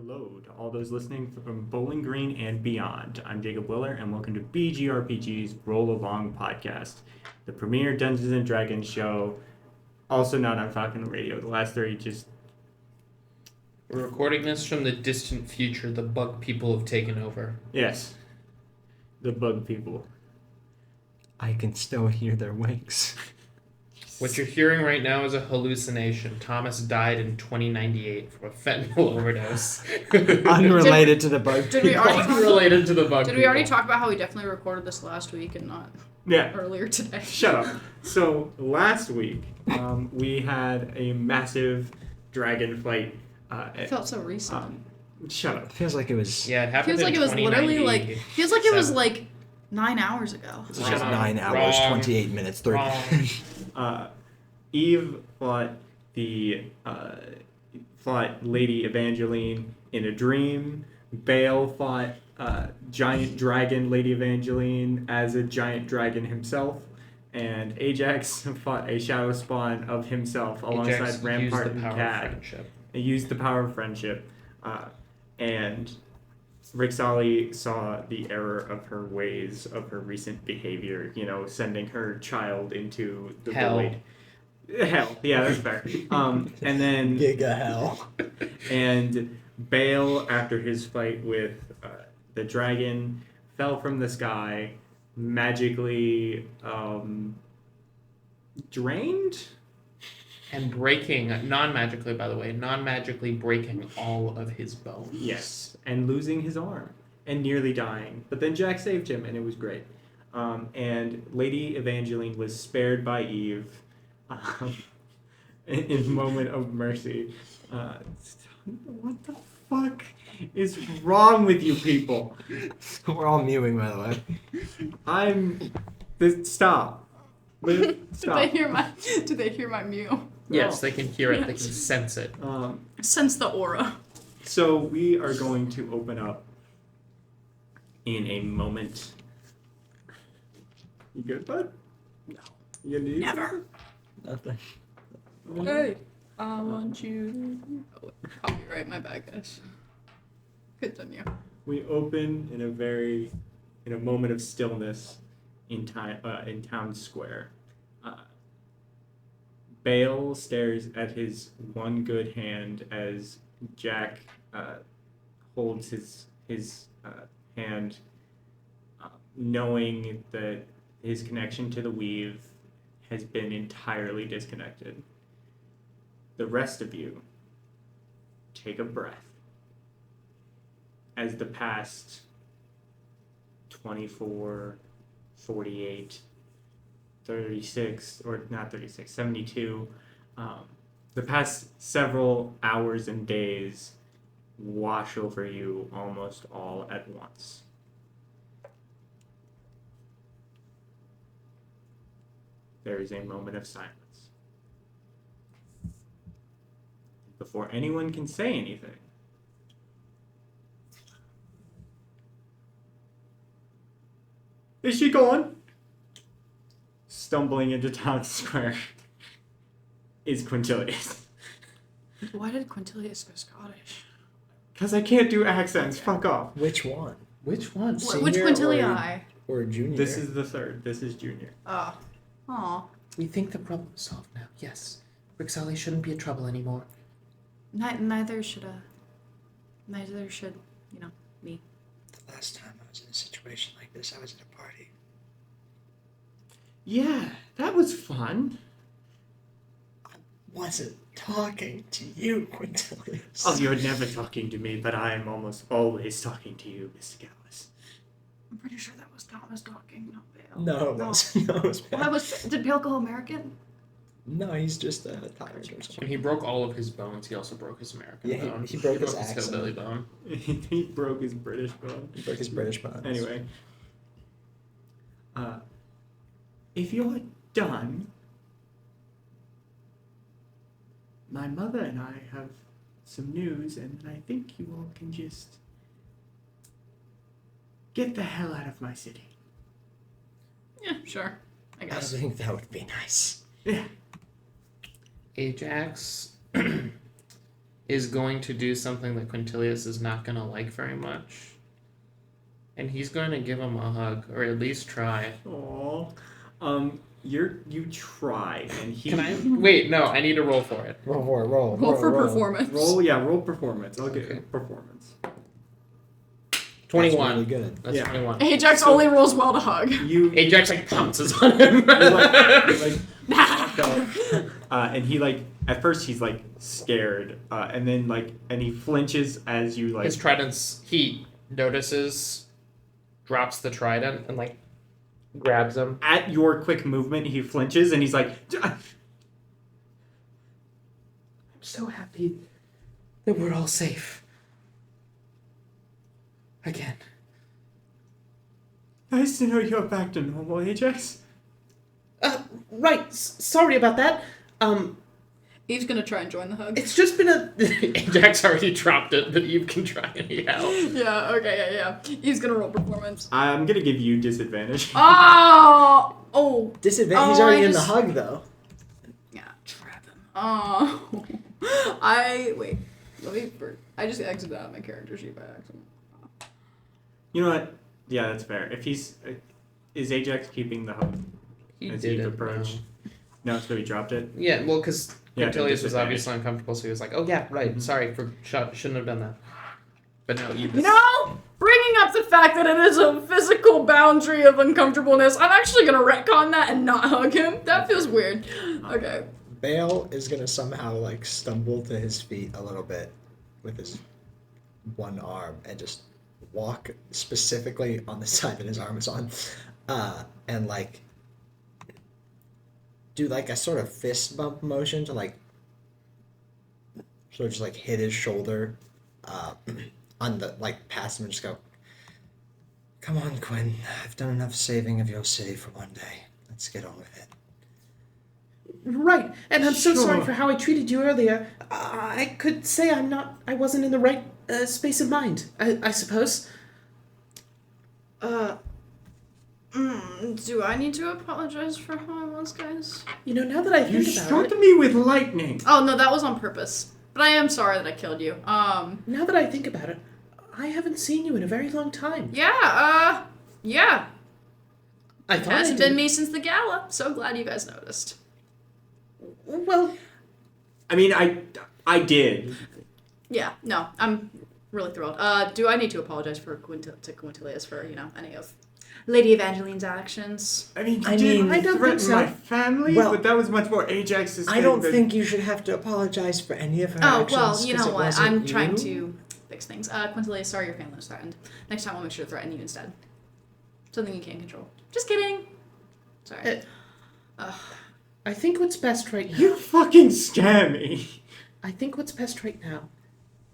Hello to all those listening from Bowling Green and beyond. I'm Jacob Willer, and welcome to BGRPG's Roll Along Podcast, the premier Dungeons and Dragons show, also not on Falcon Radio. The last three just... We're recording this from the distant future. The bug people have taken over. Yes, the bug people. I can still hear their winks. What you're hearing right now is a hallucination. Thomas died in 2098 from a fentanyl overdose. Unrelated to the bug Did we people. already Unrelated to the bug Did we already talk about how we definitely recorded this last week and not earlier today? Shut up. So, last week, we had a massive dragon fight. It felt so recent. Shut up. It feels like it was... Yeah, it happened Feels like in it was literally 2090. feels like it was like 9 hours ago. It was 9 hours, Wrong. 28 minutes, 30 minutes. Eve fought fought Lady Evangeline in a dream. Bale fought giant dragon Lady Evangeline as a giant dragon himself. And Ajax fought a shadow spawn of himself alongside Ajax Rampart used and the power of Cad. friendship. He used the power of friendship. And Rixali saw the error of her ways, of her recent behavior, sending her child into the Hell. void. Hell, yeah, that's fair. And then... Giga hell. And Bale, after his fight with the dragon, fell from the sky, magically drained? And breaking, non-magically by the way, non-magically breaking all of his bones. Yes, and losing his arm, and nearly dying. But then Jack saved him, and it was great. And Lady Evangeline was spared by Eve in a moment of mercy. What the fuck is wrong with you people? We're all mewing, by the way. Stop. Liv, stop. Did they hear my mew? Yes, they can hear it. They can sense it. Sense the aura. So we are going to open up in a moment. You good, bud? No. You need Never. Nothing. Hey, I want you. Oh, copyright, my bad, guys. Continue. We open in a moment of stillness in town square. Bale stares at his one good hand as Jack holds his hand, knowing that his connection to the weave has been entirely disconnected. The rest of you take a breath as the past 24, 48, 36, or not 36, 72, the past several hours and days wash over you almost all at once. There is a moment of silence. Before anyone can say anything, is she gone? Stumbling into town square is Quintilius. Why did Quintilius go Scottish? Because I can't do accents. Fuck off. Which one? Which one? Which Senior Quintilii? Or junior? This is the third. This is junior. Oh. Aw. We think the problem is solved now. Yes. Rixali shouldn't be in trouble anymore. Neither should me. The last time I was in a situation like this, I was at a party. Yeah, that was fun. I wasn't talking to you, Quintilius. Oh, you're never talking to me, but I am almost always talking to you, Mr. Gallus. I'm pretty sure that was Thomas talking, not Bale. No, it wasn't. No, it was bad. Did Bale go American? No, he's just tired or something. When he broke all of his bones, he also broke his American Yeah, bone. he broke his hillbilly accent. bone. He broke his British bone. He broke his British bones. Anyway. If you're done, my mother and I have some news, and I think you all can just get the hell out of my city. Yeah, sure. I I guess. think that would be nice. Yeah. Ajax is going to do something that Quintilius is not going to like very much. And he's going to give him a hug, or at least try. Aww. You try, and he... Can I? Wait, no, I need to roll for it. Roll for it, roll. Roll for performance. Roll performance. I'll get Okay. performance. 21. That's really good. That's Yeah. 21. Ajax only rolls well to hug. You... Ajax, like, pounces on him. and he, like, at first he's, like, scared, and then, like, and he flinches as you, like... His trident's... He notices, drops the trident, and, like, grabs him. At your quick movement, he flinches, and he's like... I'm so happy that we're all safe. Again. Nice to know you're back to normal, Ajax. Right. Sorry about that. Eve's gonna try and join the hug. It's just been a... Ajax already dropped it, but Eve can try anyhow. Yeah, okay, yeah. Eve's gonna roll performance. I'm gonna give you disadvantage. Oh! Disadvantage. He's Oh, already I in the just- hug, though. Yeah, trap him. Wait. Let me... I just exited out of my character sheet by accident. You know what? Yeah, that's fair. If he's... is Ajax keeping the hug? He As did Eve it. approached? No, so he dropped it? Yeah, well, because Yeah, Quintilius was disadvantage. obviously uncomfortable, so he was like, "Oh yeah, right. Mhm. Sorry for shouldn't have done that." But no, Eve. You know, bringing up the fact that it is a physical boundary of uncomfortableness, I'm actually gonna retcon that and not hug him. That feels weird. Okay. Bale is gonna somehow like stumble to his feet a little bit with his one arm and just walk specifically on the side that his arm is on, and like do like a sort of fist bump motion to like sort of just like hit his shoulder on the like past him and just go, "Come on, Quinn. I've done enough saving of your city for one day. Let's get on with it." Right, and I'm so sorry Sure. for how I treated you earlier. I could say I wasn't in the right space of mind. I suppose. Do I need to apologize for how I was, guys? You know, now that I You think about struck it, me with lightning! Oh, no, that was on purpose. But I am sorry that I killed you. now that I think about it, I haven't seen you in a very long time. Yeah. I It thought I hasn't did. been me since the gala. So glad you guys noticed. Well, I mean, I did. Yeah, no, I'm really thrilled. Do I need to apologize to Quintilius for, any of Lady Evangeline's actions? I mean, you I did mean, I don't threaten think so. my family, Well, but that was much more Ajax's I thing don't than- think you should have to apologize for any of her Oh, actions. well, you 'cause know it what? wasn't I'm trying you. to fix things. Quintilius, sorry your family was threatened. Next time I'll make sure to threaten you instead. Something you can't control. Just kidding. Sorry. I think what's best right now. You fucking scare me. I think what's best right now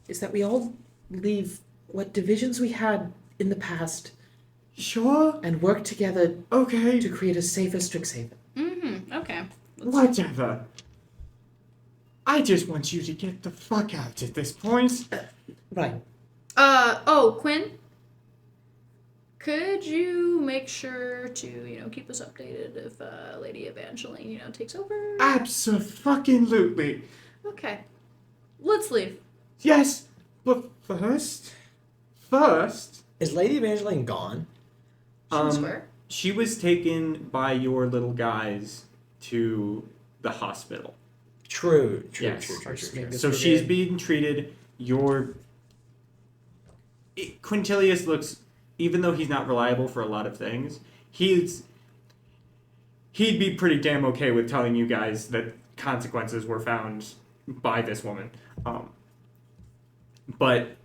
is that we all leave what divisions we had in the past Sure. and work together Okay. to create a safer Strixhaven. Okay. Whatever. I just want you to get the fuck out at this point. Right. Quinn? Could you make sure to, keep us updated if Lady Evangeline, takes over? Abso-fucking-lutely. Okay. Let's leave. Yes, but first... Is Lady Evangeline gone? Square. She was taken by your little guys to the hospital. True. Yes. True. So she's being treated. Quintilius looks, even though he's not reliable for a lot of things, he'd be pretty damn okay with telling you guys that consequences were found by this woman. But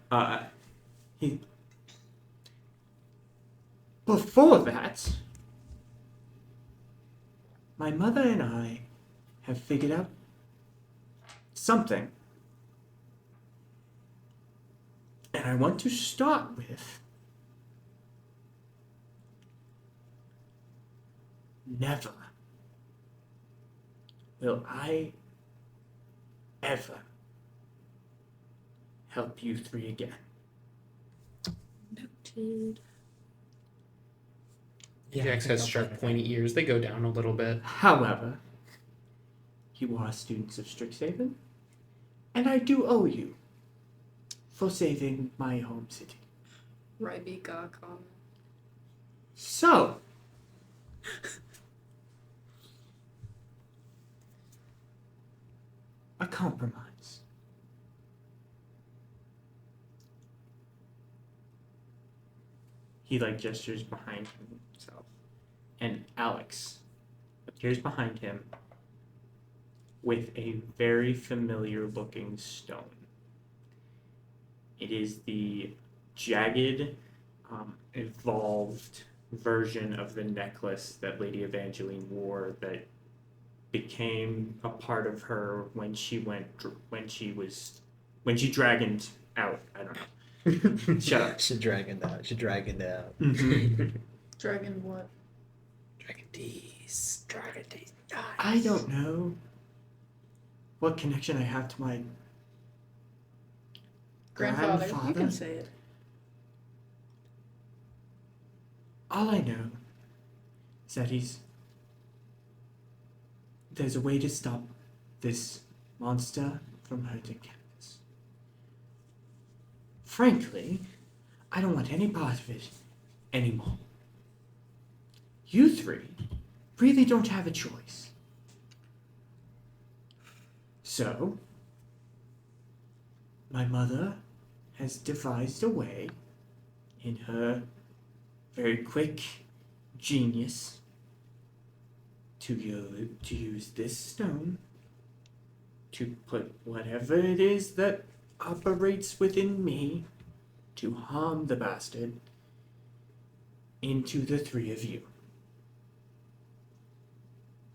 before that, my mother and I have figured out something. And I want to start with never will I ever help you three again. Noted. Jax has sharp, pointy ears. They go down a little bit. However, you are students of Strixhaven, and I do owe you for saving my home city. Rybika comment. So, a compromise. He gestures behind himself, and Alex appears behind him with a very familiar looking stone. It is the jagged, evolved version of the necklace that Lady Evangeline wore that became a part of her when she dragoned out. I don't know. Shut up. She dragoned out. Dragon what? Dragon D's. I don't know what connection I have to my Grandfather. You grandfather. can say it. All I know is that there's a way to stop this monster from hurting campus. Frankly, I don't want any part of it anymore. You three really don't have a choice. So, my mother has devised a way in her very quick genius to use this stone to put whatever it is that operates within me to harm the bastard into the three of you.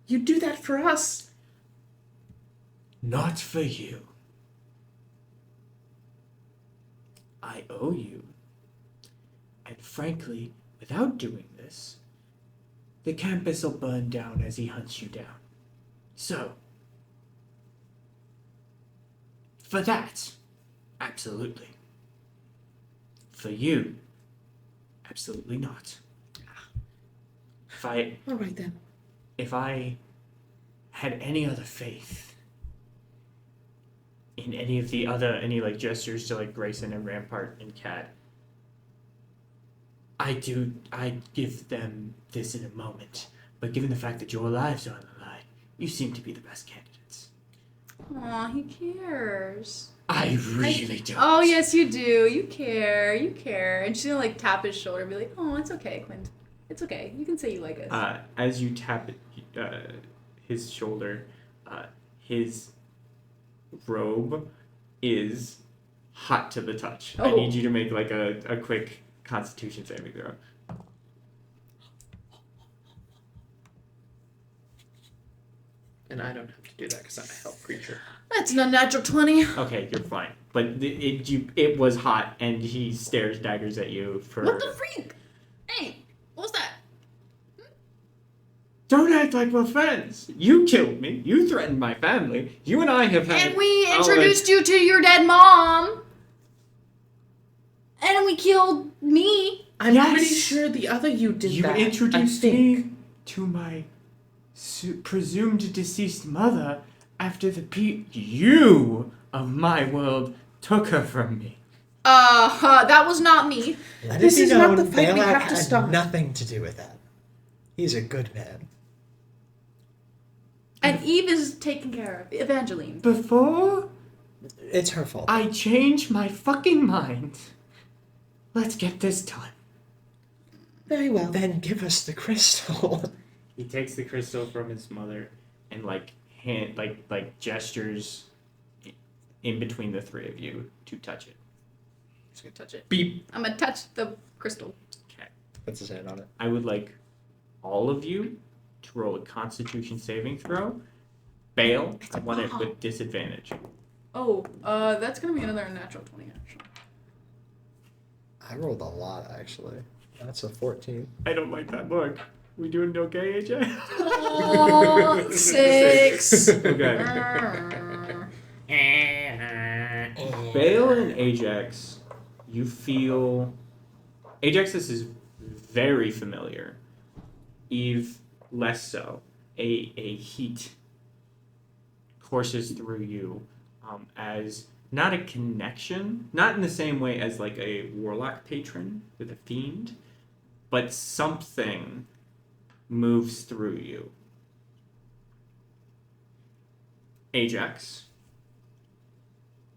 You do that for us. Not for you. I owe you. And frankly, without doing this, the campus will burn down as he hunts you down. So, for that, absolutely. For you, absolutely not. All right then. If I had any other faith in any gestures to Grayson and Rampart and Cat, I'd give them this in a moment. But given the fact that your lives are on the line, you seem to be the best candidates. Aw, he cares. I really don't. Oh, yes, you do. You care. And she's gonna tap his shoulder and be like, oh, it's okay, Quint. It's okay. You can say you like us. As you tap his shoulder, his robe is hot to the touch. I Oh. need you to make a quick Constitution saving throw. And I don't have to do that because I'm a health creature. That's an unnatural 20. Okay, you're fine. But it was hot, and he stares daggers at you for. What the freak? Hey, what was that? Don't act like we're friends. You killed me. You threatened my family. You and I have had. And we introduced you to your dead mom. And we killed me. I'm Yes. pretty sure the other you did You that. introduced I think. me to my presumed deceased mother after you of my world took her from me. That was not me. Let This it be is not known, the fight we Balak have to had stop. nothing to do with that. He's a good man. And Eve is taken care of. Evangeline. Before It's her fault. I change my fucking mind, let's get this done. Very well. Then give us the crystal. He takes the crystal from his mother and gestures in between the three of you to touch it. Just gonna touch it. Beep. I'm gonna touch the crystal. Okay. Puts his hand on it. I would like all of you to roll a Constitution saving throw. Bale, I want it with disadvantage. Oh, that's gonna be another natural 20, actually. I rolled a lot, actually. That's a 14. I don't like that look. We doing okay, AJ? Oh, 6. Okay. Bale and Ajax, you feel. Ajax, this is very familiar. Eve, less so. A heat courses through you as not a connection, not in the same way as like a warlock patron with a fiend, but something moves through you. Ajax,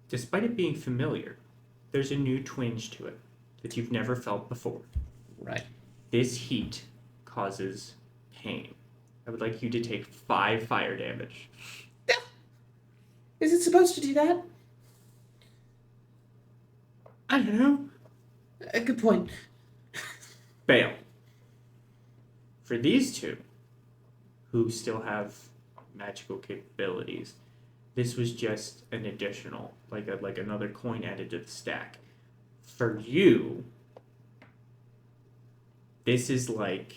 despite it being familiar, there's a new twinge to it that you've never felt before. Right. This heat causes pain. I would like you to take 5 fire damage. Is it supposed to do that? I don't know. A good point. Fail. For these two, who still have magical capabilities, this was just an additional, like another coin added to the stack. For you, this is like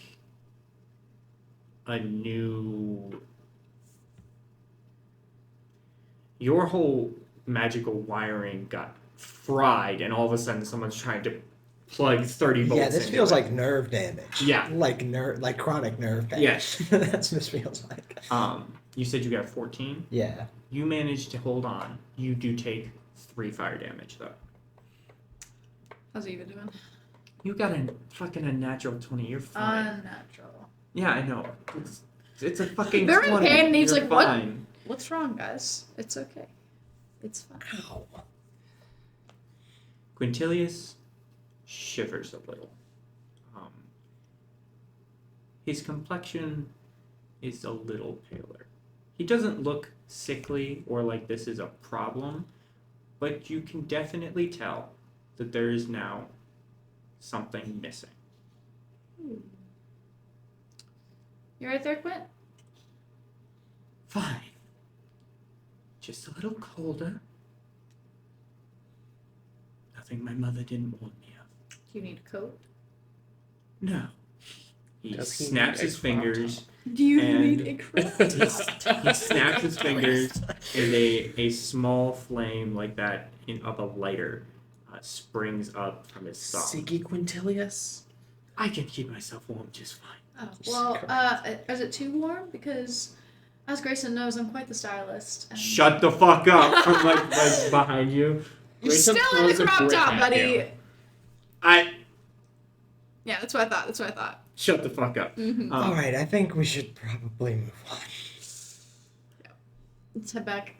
a new... Your whole magical wiring got fried, and all of a sudden someone's trying to plug 30 volts Yeah, this into feels it. like nerve damage. Yeah. Like chronic nerve pain. Yes. That's what this feels like. You said you got 14? Yeah. You managed to hold on. You do take 3 fire damage, though. How's Eva doing? You got a fucking unnatural 20. You're fine. Unnatural. Yeah, I know. It's a fucking They're in 20. pain, and he's You're like, "What?" fine. What's wrong, guys? It's okay. It's fine. Ow. Quintilius shivers a little. His complexion is a little paler. He doesn't look sickly or like this is a problem, but you can definitely tell that there is now something missing. You right there, Quint? Fine. Just a little colder. Nothing my mother didn't warn me of. Do you need a coat? No. He Does he snaps need a his crop fingers. Do you And- need a crop? He snaps his fingers, and a small flame like that of a lighter springs up from his thumb. Siggy Quintilius? I can keep myself warm just fine. Oh, well, is it too warm? Because, as Grayson knows, I'm quite the stylist. And Shut the fuck up from like behind you. You're Grayson still in the throws a crop brick top, at buddy. you. Yeah, that's what I thought. Shut the fuck up. Mm-hmm. All right, I think we should probably move on. Let's head back.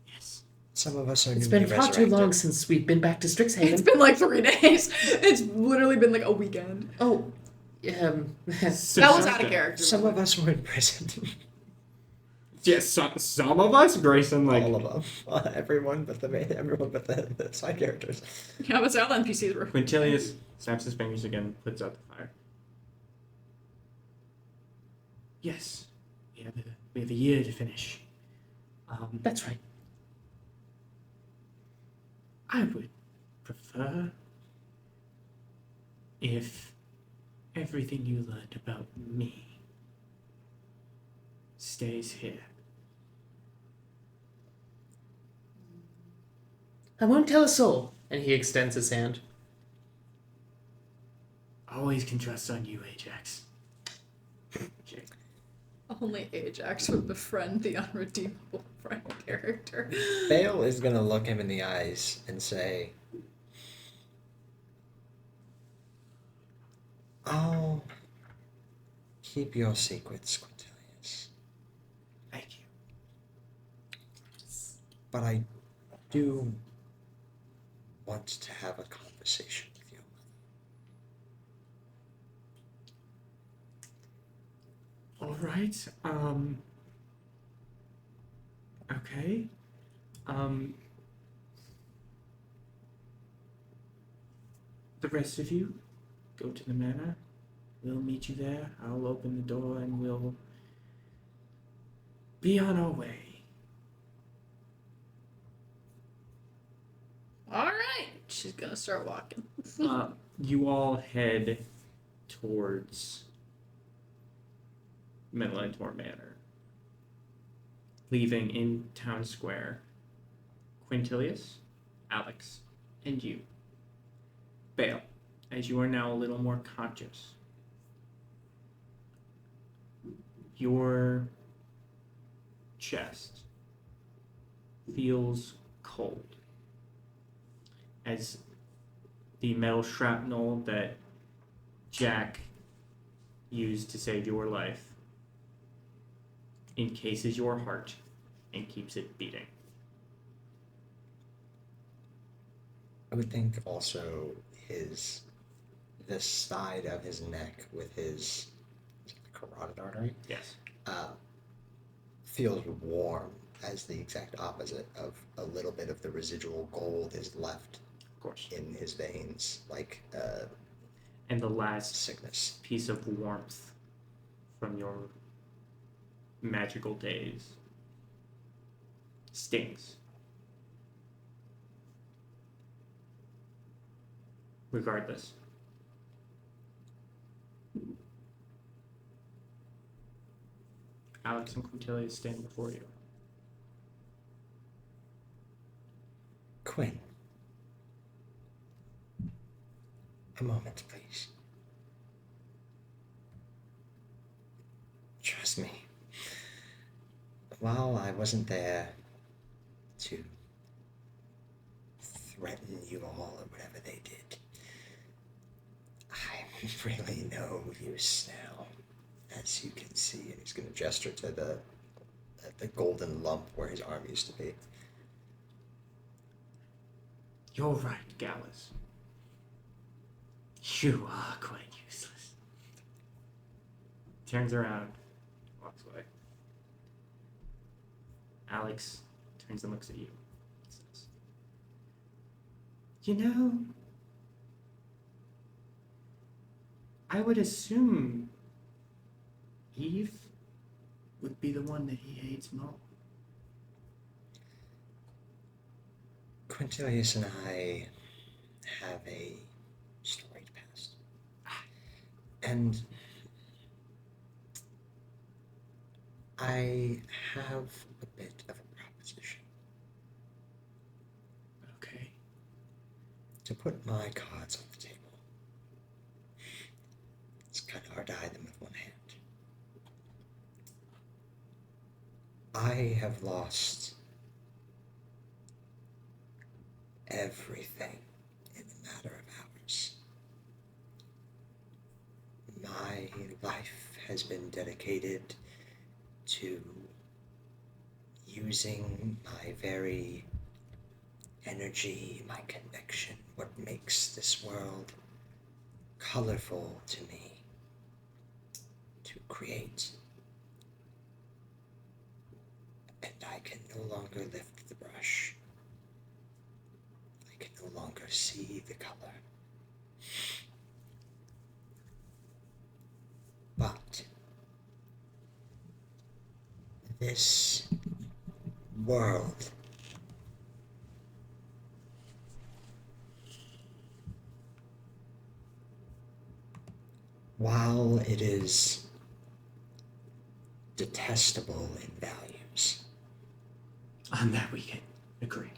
Yes. Some of us are It's newly been far too resurrected. long since we've been back to It's Strixhaven. been like 3 days. It's literally been like a weekend. Oh, That was out of character. Some of us were in prison. Yes, some of us, Grayson, like All of them. Everyone but the side characters. Yeah, but all the NPCs were. Quintilius snaps his fingers again, puts out the fire. Yes, we have a year to finish. that's right. I would prefer if everything you learned about me stays here. I won't tell a soul. And he extends his hand. Always can trust on you, Ajax. Okay. Only Ajax would befriend the unredeemable friend character. Bale is gonna look him in the eyes and say, "I'll keep your secrets, Quintilius, Thank you. but I do want to have a conversation with you." All right. Okay. The rest of you, go to the manor. We'll meet you there. I'll open the door and we'll be on our way. Alright. She's gonna start walking. You all head towards Midlantor Manor, leaving in town square Quintilius, Alex, and you. Bale, as you are now a little more conscious, your chest feels cold. as the metal shrapnel that Jack used to save your life encases your heart and keeps it beating. I would think also this side of his neck with his carotid artery Yes. feels warm, as the exact opposite of a little bit of the residual gold is left Of course. in his veins, like And the last sickness. piece of warmth from your magical days stings. Regardless. Alex and Quintilia stand before you. Quinn, a moment, please. Trust me. While I wasn't there to threaten you all or whatever they did, I'm really no use now, as you can see. And he's going to gesture to the golden lump where his arm used to be. You're right, Gallus. You are quite useless. Turns around, walks away. Alex turns and looks at you. Says, you know, I would assume Eve would be the one that he hates more. Quintilius and I have a storied past. And I have a bit of a proposition. Okay. To put my cards on the table. It's kind of hard to hide them with one hand. I have lost everything in a matter of hours. My life has been dedicated to using my very energy, my connection, what makes this world colorful to me, to create. And I can no longer lift the brush. I can no longer see the color. But this world while it is detestable in values, On that we can agree.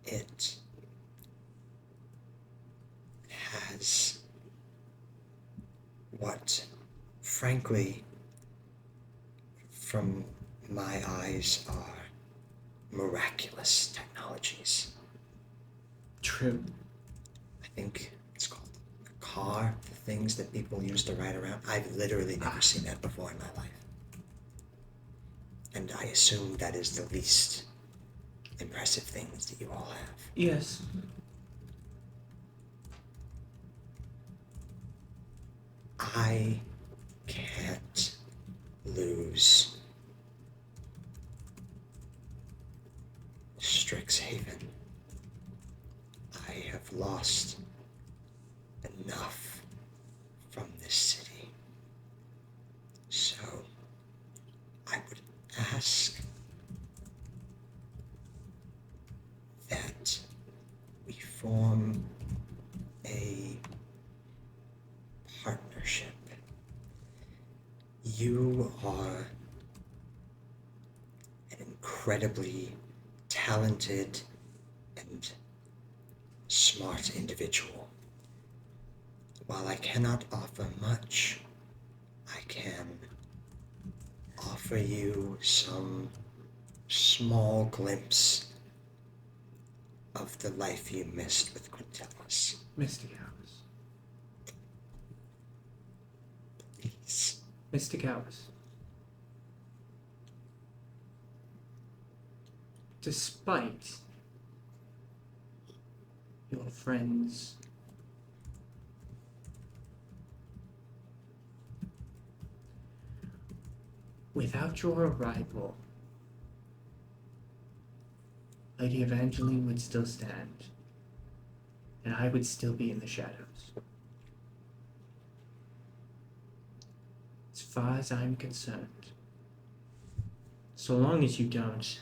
it has what, frankly, from my eyes, are miraculous technologies. True. I think it's called a car, the things that people use to ride around. I've literally never seen that before in my life. And I assume that is the least impressive things that you all have. Yes. I can't lose Strixhaven. I have lost enough from this city. So, I would ask that we form a partnership. You are an incredibly talented and smart individual. While I cannot offer much, I can offer you some small glimpse of the life you missed with Quintellus. Mystic Hours. Please. Mystic Hours. Despite your friends without your arrival, Lady Evangeline would still stand, and I would still be in the shadows. As far as I'm concerned, so long as you don't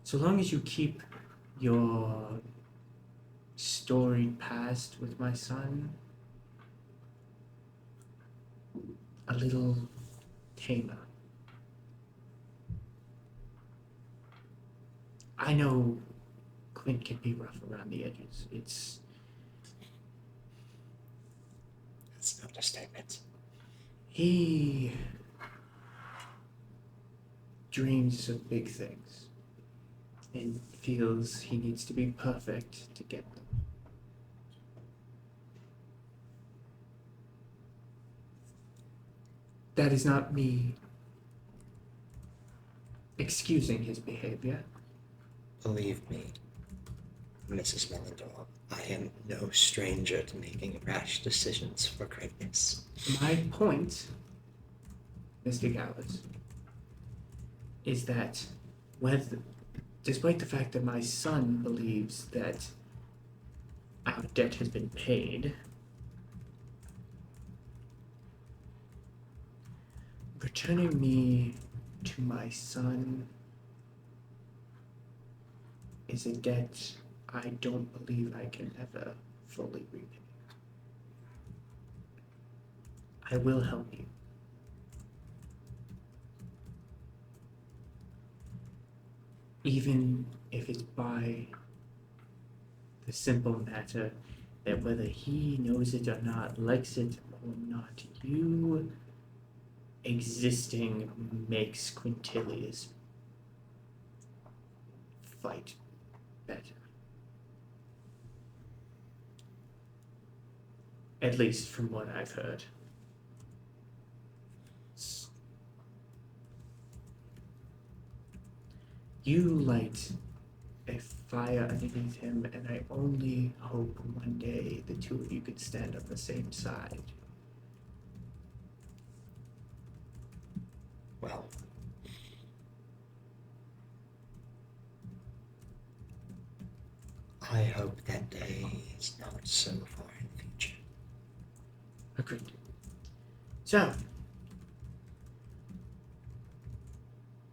so long as you keep your storied past with my son a little tamer. I know Quint can be rough around the edges. That's not a statement. He dreams of big things and feels he needs to be perfect to get them. That is not me excusing his behavior. Believe me, Mrs. Mellendorf, I am no stranger to making rash decisions for greatness. My point, Mr. Gowers, is that despite the fact that my son believes that our debt has been paid, returning me to my son is a debt I don't believe I can ever fully repay. I will help you. Even if it's by the simple matter that whether he knows it or not, likes it or not, you existing makes Quintilius fight better. At least from what I've heard. You light a fire underneath him, and I only hope one day the two of you could stand on the same side. Well, I hope that day is not so far in the future. Agreed. So,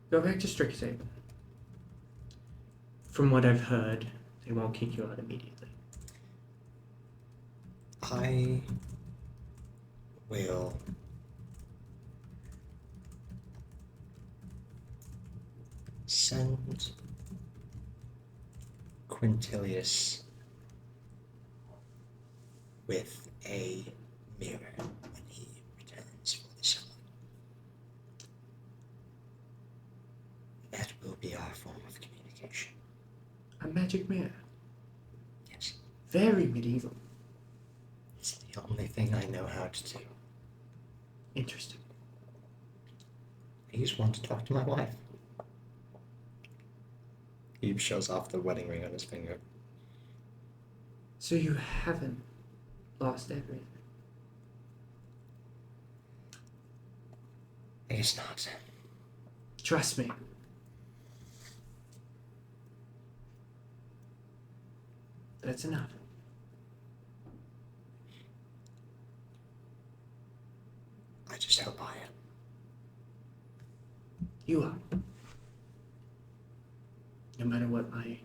go back to Strixhaven. From what I've heard, they won't kick you out immediately. I will send Quintilius with a mirror when he returns for the summer. That will be our form of communication. A magic mirror. Yes. Very medieval. It's the only thing I know how to do. Interesting. I just want to talk to my wife. He shows off the wedding ring on his finger. So you haven't lost everything? I guess not. Trust me. That's enough. I just hope I am. You are. No matter what my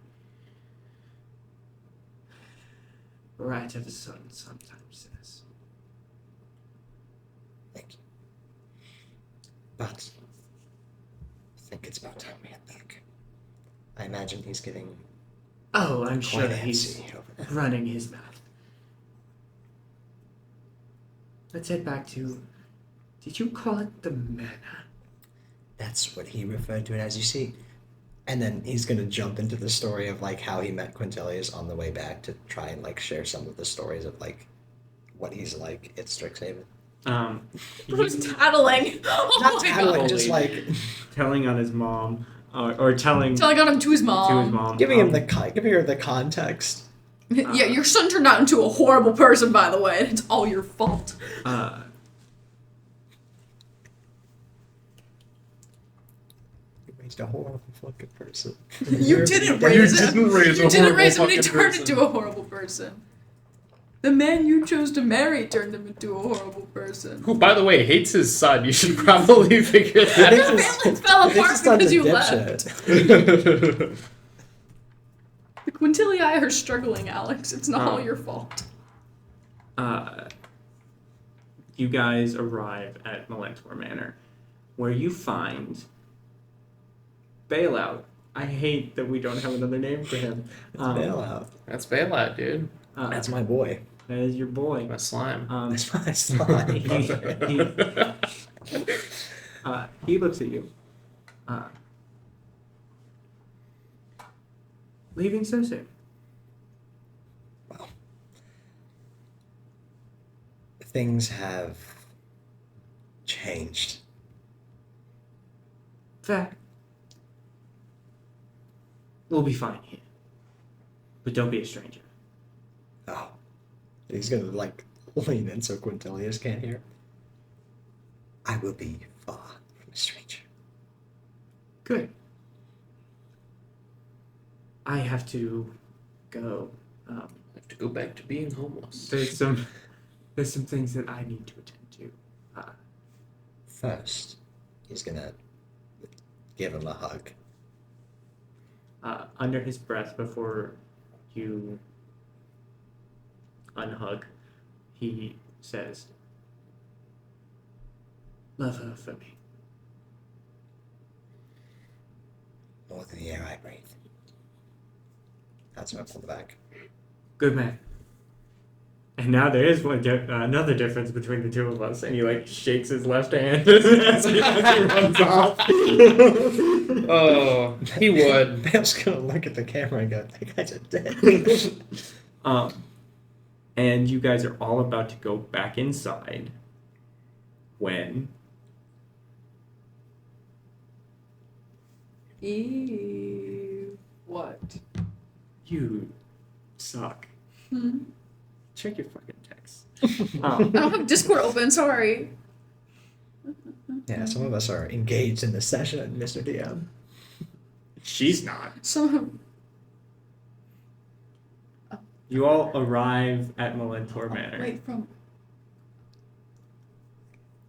rat of a son sometimes says. Thank you. But I think it's about time we head back. I imagine he's getting Oh, I'm sure quite he's antsy over there. running his mouth. Let's head back to... Did you call it the manor? That's what he referred to it as. You see, and then he's gonna jump into the story of like how he met Quintilius on the way back to try and like share some of the stories of like what he's like at Strixhaven. Who's tattling? Oh Not my tattling, god. just like telling on his mom, or telling Telling on him to his mom. to his mom, giving her the context. Yeah, your son turned out into a horrible person, by the way. It's all your fault. You raised a horrible fucking person. You didn't raise him. didn't raise a You didn't horrible raise him, and he fucking turned person. into a horrible person. The man you chose to marry turned him into a horrible person. Who, by the way, hates his son. You should probably figure that Your out. family fell apart because you left. Dipshit. The Quintilii are struggling, Alex. It's not all Oh. your fault. You guys arrive at Melentor Manor, where you find Bailout. I hate that we don't have another name for him. It's bailout. That's bailout, dude. That's my boy. That is your boy. My slime. That's my slime. He looks at you. Leaving so soon. Well, things have changed. Fact. We'll be fine here. But don't be a stranger. Oh, he's gonna like lean in so Quintilius can't hear. I will be far from a stranger. Good. I have to go. I have to go back to being homeless. There's some things that I need to attend to. First, he's gonna give him a hug. Under his breath, before you unhug, he says, "Love her for me." More than the air I breathe. That's what I pulled back. Good man. And now there is another difference between the two of us. And he like shakes his left hand as he runs off. Oh, he would. Bale's gonna look at the camera and go, "That guy's a dick." And you guys are all about to go back inside when Ew. What? you suck. Hmm? Check your fucking text. I don't have Discord open, sorry. Yeah, some of us are engaged in the session, Mr. DM. She's not. Some You all arrive at Melentor Manor. wait from.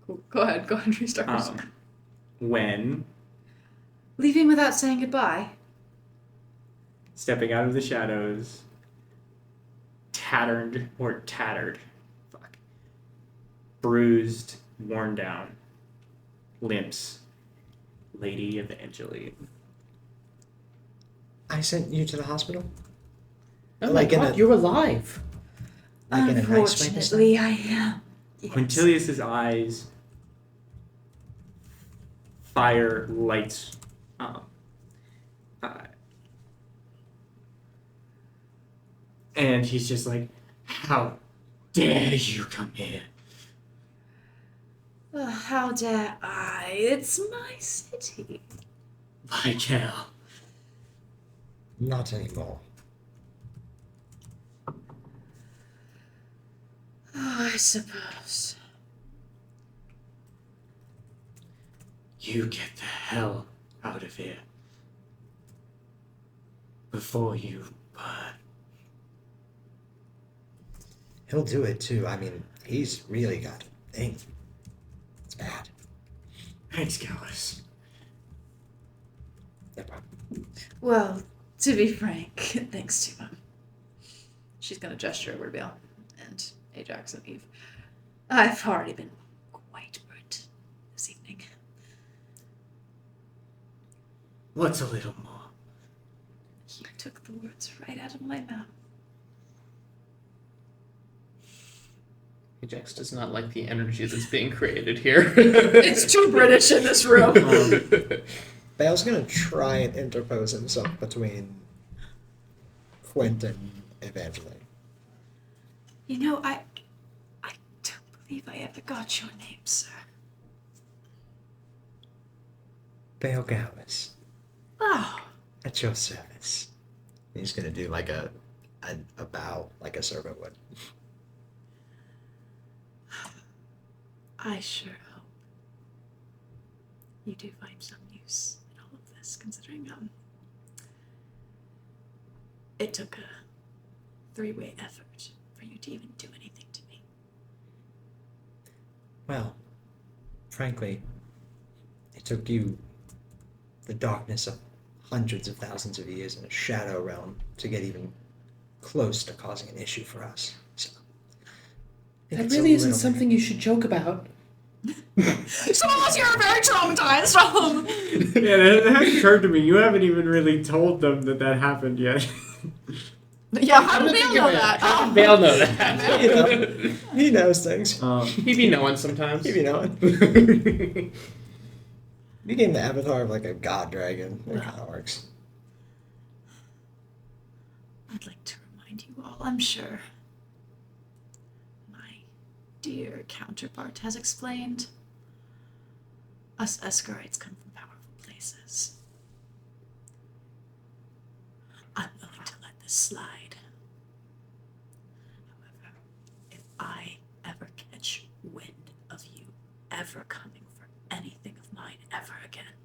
Cool. Go ahead, restart. When Leaving without saying goodbye. stepping out of the shadows, tattered, bruised, worn down, limps, Lady Evangeline. I sent you to the hospital? Oh Like my in god, a- you're alive. Like in a nice way this time? Unfortunately, I am. Yes. Quintilius's eyes fire lights. And he's just like, "How dare you come here?" How dare I? It's my city. Michael. Not anymore. Oh, I suppose. You get the hell out of here before you burn. He'll do it too. I mean, he's really got a thing. It's bad. Thanks, Gallus. No problem. Well, to be frank, thanks to him. She's gonna gesture over to Bale and Ajax and Eve. I've already been quite burnt this evening. What's a little more? You took the words right out of my mouth. Ajax does not like the energy that's being created here. It's too British in this room. Bale's gonna try and interpose himself between Quint and Evangeline. You know, I don't believe I ever got your name, sir. Bale Gowis, Oh, at your service. He's gonna do like a bow, like a servant would. I sure hope you do find some use in all of this, considering it took a 3-way effort for you to even do anything to me. Well, frankly, it took you the darkness of hundreds of thousands of years in a shadow realm to get even close to causing an issue for us. So, I think That it's a really isn't little something you should joke about. Some of us here are very traumatized. Yeah, that occurred to me. You haven't even really told them that happened yet. Yeah, how did Bale know that? How did Bale know that? You know, he knows things. He be knowing sometimes. He be knowing. Became the avatar of like a god dragon. That kind of works. I'd like to remind you all, I'm sure my dear counterpart has explained. Us Escorites come from powerful places. I'm willing to let this slide. However, if I ever catch wind of you ever coming for anything of mine ever again,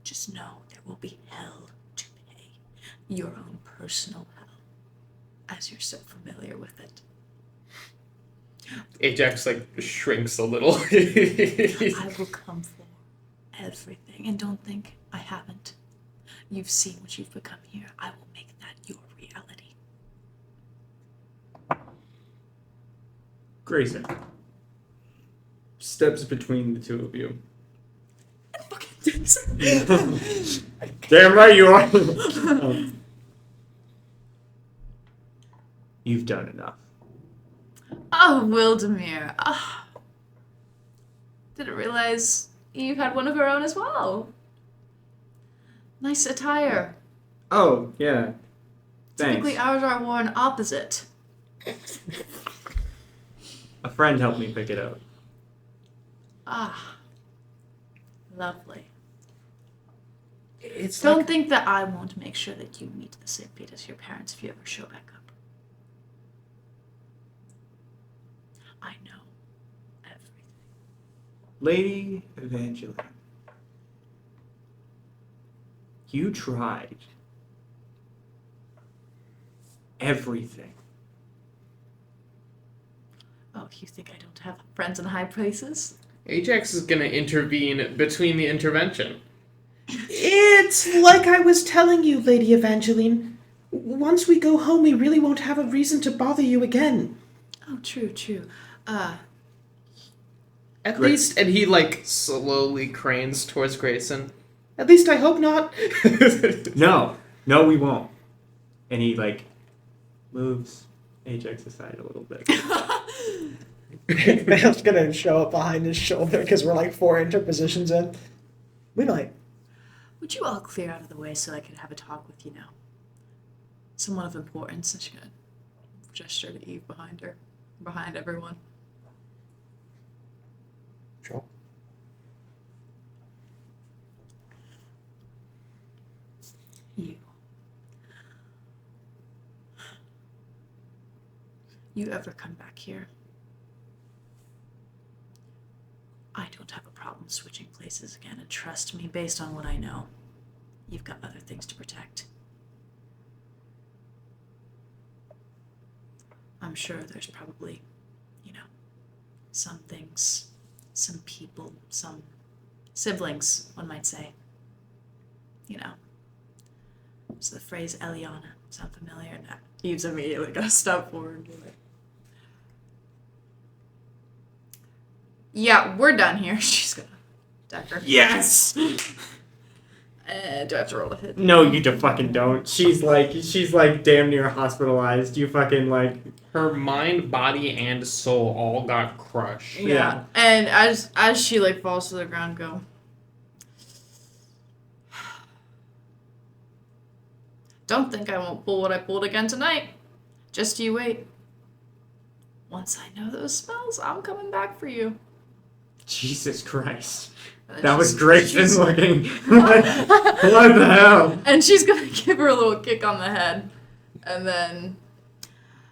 just know there will be hell to pay. Your own personal hell, as you're so familiar with it. Ajax like shrinks a little. I will come for everything, and don't think I haven't. You've seen what you've become here. I will make that your reality. Grayson steps between the two of you. Damn right you are. You've done enough. Oh, Wildemir. Didn't realize you had one of her own as well. Nice attire. Oh, yeah. Thanks. Typically ours are worn opposite. A friend helped me pick it out. Lovely. It's Don't like, think that I won't make sure that you meet the same fate as your parents if you ever show back up. I know everything. Lady Evangeline, you tried everything. Oh, you think I don't have friends in high places? Ajax is gonna intervene between the intervention. It's like I was telling you, Lady Evangeline. Once we go home, we really won't have a reason to bother you again. Oh, true. At least, and he like slowly cranes towards Grayson. At least I hope not. No, we won't. And he moves Ajax aside a little bit. Bale's gonna show up behind his shoulder because we're like 4 interpositions in. We might. Would you all clear out of the way so I could have a talk with, someone of importance? And she's gonna gesture to Eve behind her, behind everyone. Sure. You ever come back here? I don't have a problem switching places again, and trust me, based on what I know, you've got other things to protect. I'm sure there's probably, some things, some people, some siblings, one might say. So the phrase Eliana sound familiar? And Eve's immediately gonna step forward and be like, yeah, we're done here. She's gonna deck her. Yes! Do I have to roll a hit? No, you fucking don't. She's like damn near hospitalized. You fucking like. Her mind, body, and soul all got crushed. Yeah. And as she like falls to the ground, go. Don't think I won't pull what I pulled again tonight. Just you wait. Once I know those spells, I'm coming back for you. Jesus Christ. And That was she's- Grayson she's- looking. What the hell? And she's gonna give her a little kick on the head, and then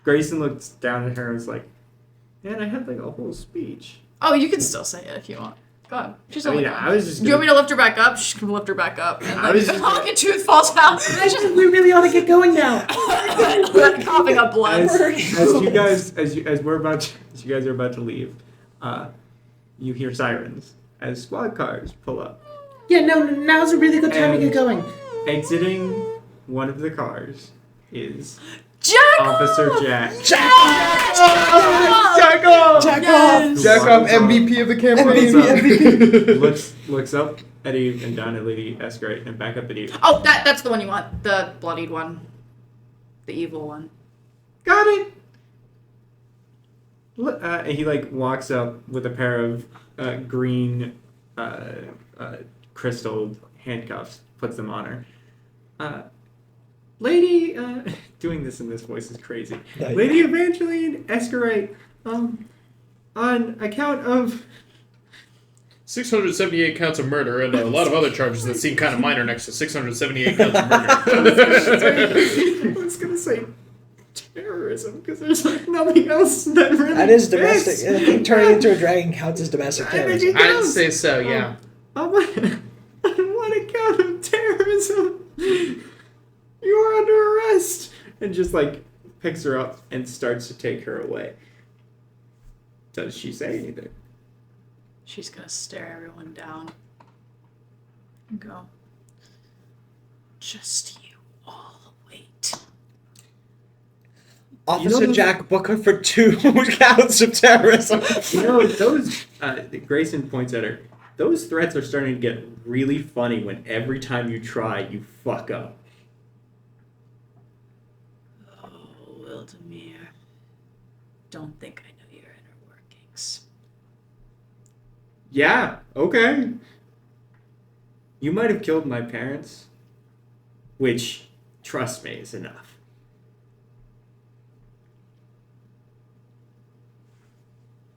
Grayson looks down at her and was like, "Man, I had like a whole speech." you can still say it if you want. Go ahead. She's I only mean, gone. I was just. Do you want me to lift her back up? She can lift her back up. And I was just Honking Tooth falls out. We really ought to get going now. Coughing up blood. as you guys are about to leave, you hear sirens as squad cars pull up. Yeah, no, now's a really good time to get going. Exiting one of the cars is Jack! Officer Jack. Jack Yes! off, MVP of the campaign. Looks up at you and down at Lady Escray and back up at you. Oh, that's the one you want. The bloodied one. The evil one. Got it. And he like walks up with a pair of green crystal handcuffs, puts them on her. Lady, doing this in this voice is crazy. Yeah. Lady Evangeline Escarate, on account of 678 counts of murder and a lot of other charges that seem kind of minor next to 678 counts of murder. I was gonna say terrorism because there's like nothing else that really. That is fits. domestic. I think turning into a dragon counts as domestic I think terrorism. it I'd does. say so, yeah. On one account of terrorism, you are under arrest. And just like picks her up and starts to take her away. Does she say anything? She's gonna stare everyone down. And go. Just you all wait. Officer You know- Jack Booker for 2 counts of terrorism. You know, those, Grayson points at her, those threats are starting to get really funny when every time you try, you fuck up. Oh, Wildemir. Don't think I know your inner workings. Yeah, okay. You might have killed my parents, which, trust me, is enough.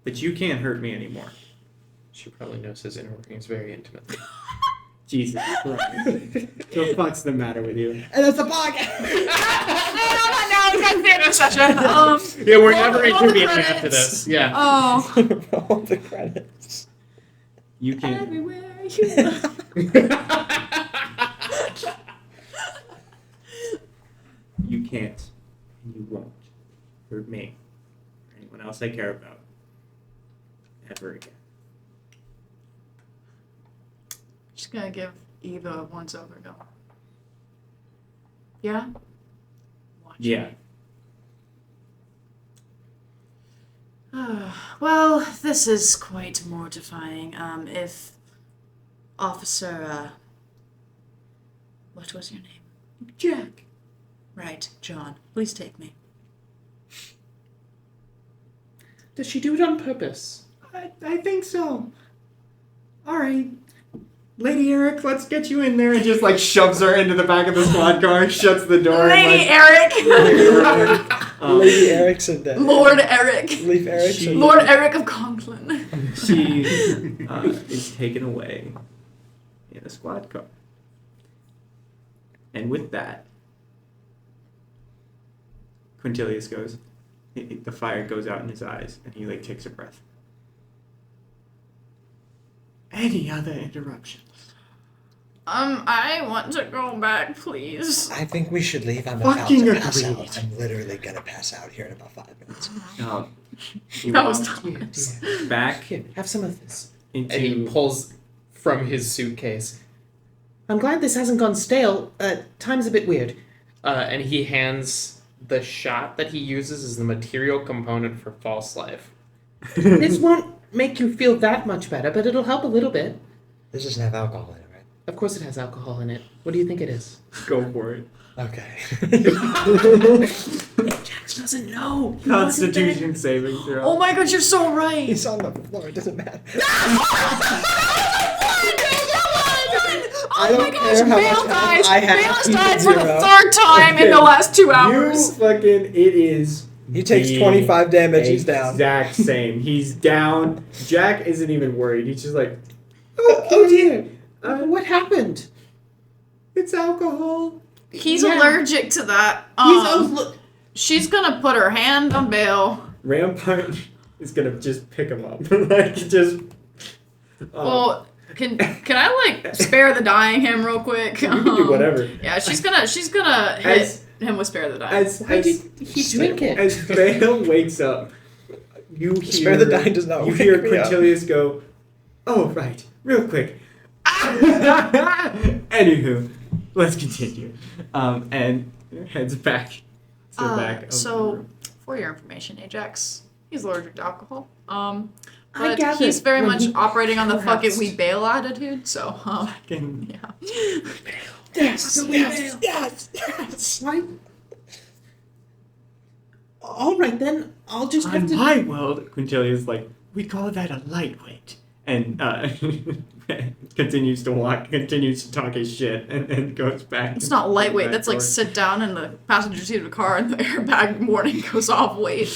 But you can't hurt me anymore. She probably knows his inner workings very intimately. Jesus Christ. The fuck's the matter with you? And that's a podcast. Yeah, we're never intervening after this. Yeah. Oh. Roll the credits. You can't. Everywhere you You can't. And you won't hurt me or anyone else I care about. Ever again. Just gonna give Eva a once over go. Yeah? Watch Yeah. Well, this is quite mortifying. If Officer, what was your name? Jack. Right, John. Please take me. Does she do it on purpose? I think so. Alright. Lady Eric, let's get you in there. And just like shoves her into the back of the squad car, shuts the door. Lady and, Eric! Lady Erickson dead. Lord Eric! Leaf Erickson. Lord Eric of Conklin. she is taken away in a squad car. And with that, Quintilius goes, the fire goes out in his eyes, and he like takes a breath. Any other interruptions? I want to go back, please. I think we should leave. I'm about Fucking to pass agreed. out. I'm literally gonna pass out here in about 5 minutes. He That was walks Thomas. back Here, have some of this. And he into pulls from his suitcase. I'm glad this hasn't gone stale. Time's a bit weird. And he hands the shot that he uses as the material component for false life. This won't make you feel that much better, but it'll help a little bit. This doesn't have alcohol in it, right? Of course it has alcohol in it. What do you think it is? Go for it. Okay. Jax doesn't know. He wasn't Constitution saving throw. Oh my god, you're so right. He's on the floor. It doesn't matter. Oh my gosh, Bale died. I have Bale has to died for the zero. third time in the last 2 hours. You fucking, it is. He takes the 25 damage. He's down. Exact same. He's down. Jack isn't even worried. He's just like, Oh dear. What happened? it's alcohol. He's Yeah. allergic to that. She's gonna put her hand on Bale. Rampart is gonna just pick him up. Like, just. Well, can I like spare the dying him real quick? You can do whatever. Yeah, she's gonna hit him with spare the dying. Why did he drink it? As Bale wakes up, you hear. Spare the Dying does not You wake hear me up. Quintilius go, "Oh right, real quick." Anywho, let's continue. And heads back to the back. Of So, for your information, Ajax, he's allergic to alcohol. I But gathered he's very when much he operating on the fuck it collapsed. we bail attitude. So, fucking- yeah. Yes, yes. Why? All right then. I'll just have On to. my world, Quintilius is like, we call that a lightweight. And continues to walk, continues to talk his shit, and then goes back. It's not lightweight. back That's like door. sit down in the passenger seat of a car and the airbag warning goes off. Wait.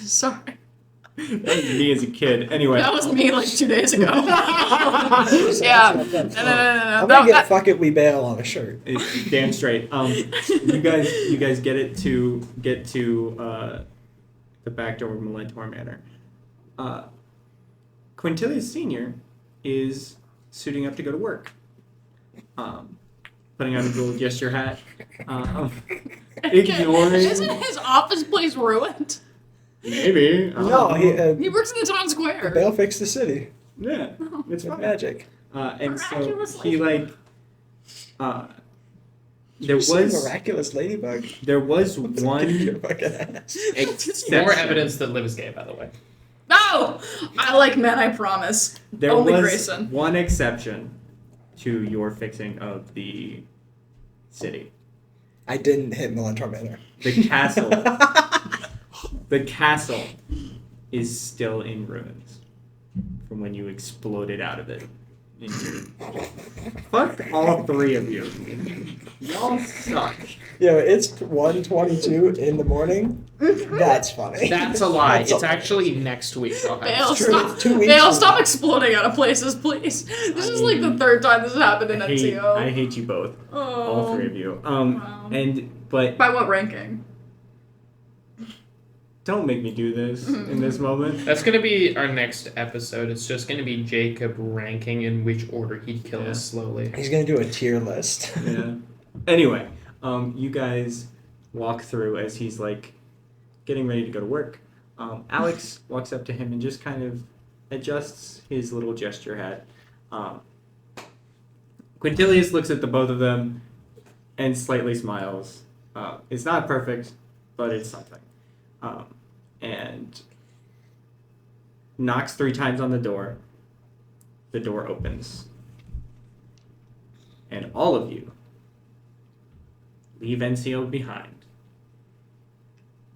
Sorry. That was me as a kid. Anyway. That was me like 2 days ago. So yeah. that's No. I'm gonna That- get "fuck it, we bail" on a shirt. It's damn straight. You guys get to the back door of Melentor Manor. Quintilius Senior is suiting up to go to work. Putting on his little gesture hat. Ignoring. Isn't his office place ruined? Maybe. I don't No, know. He works in the town square. Bail fixed the city Yeah, it's with fine. magic. And so Miraculously. he like. There You say was miraculous ladybug. there was Kick one your fucking ass. exception. More evidence that Liv is gay, by the way. No! I like men, I promise. There Only was Grayson. one exception to your fixing of the city. I didn't hit Melentor Manor. The castle. The castle is still in ruins from when you exploded out of it. Fuck all three of you. Y'all suck. Yo, it's 1:22 in the morning. That's funny. That's a lie. That's a It's lie. actually next week. I'll have Bale, it. true. stop, It's 2 weeks Bale, from stop now. exploding out of places, please. This I is like the mean, third time this has happened in I NCO. hate you both. Oh. All three of you. Wow. But By what ranking? don't make me do this in this moment. That's gonna be our next episode. It's just gonna be Jacob ranking in which order he'd kill us slowly. He's gonna do a tier list. Yeah. Anyway, you guys walk through as he's like getting ready to go to work. Alex walks up to him and just kind of adjusts his little gesture hat. Quintilius looks at the both of them and slightly smiles. It's not perfect, but it's something. And knocks 3 times on the door. The door opens. And all of you leave Encio behind